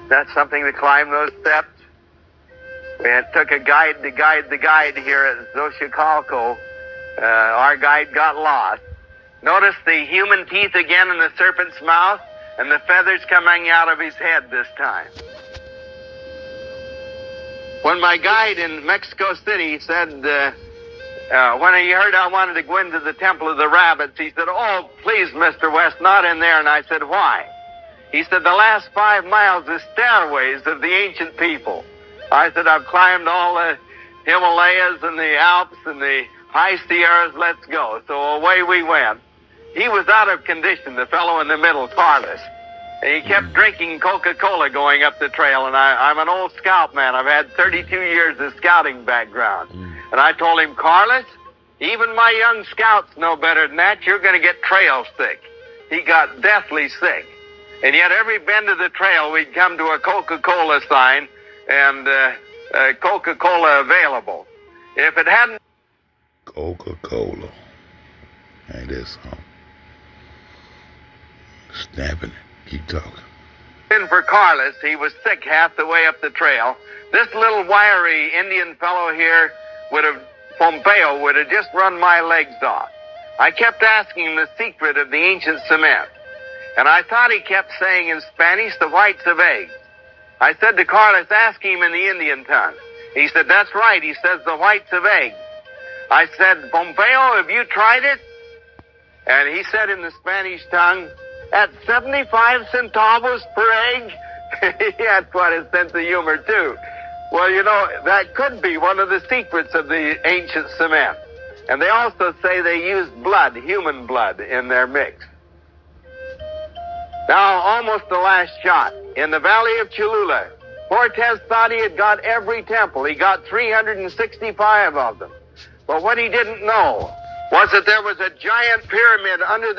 Speaker 4: That's something to climb those steps. It took a guide to guide the guide here at Xochicalco. Our guide got lost. Notice the human teeth again in the serpent's mouth and the feathers coming out of his head this time. When my guide in Mexico City said, when he heard I wanted to go into the Temple of the Rabbits, he said, "Oh, please, Mr. West, not in there." And I said, "Why?" He said, "The last 5 miles is stairways of the ancient people." I said, "I've climbed all the Himalayas and the Alps and the High Sierras, let's go." So away we went. He was out of condition, the fellow in the middle, Carlos. And he kept drinking Coca-Cola going up the trail, and I'm an old scout man. I've had 32 years of scouting background. And I told him, Carlos, even my young scouts know better than that. You're going to get trail sick. He got deathly sick. And yet every bend of the trail, we'd come to a Coca-Cola sign and Coca-Cola available. If it hadn't...
Speaker 3: Coca-Cola. Ain't that something? Snapping it. Keep talking.
Speaker 4: been for Carlos, he was sick half the way up the trail. This little wiry Indian fellow here Pompeo would have just run my legs off. I kept asking him the secret of the ancient cement. And I thought he kept saying in Spanish, the whites of eggs. I said to Carlos, ask him in the Indian tongue. He said, that's right. He says the whites of eggs. I said, Pompeo, have you tried it? And he said in the Spanish tongue, at 75 centavos per egg? He had quite a sense of humor, too. Well, you know, that could be one of the secrets of the ancient cement. And they also say they use blood, human blood, in their mix. Now, almost the last shot. In the valley of Cholula, Cortez thought he had got every temple. He got 365 of them. But what he didn't know was that there was a giant pyramid under the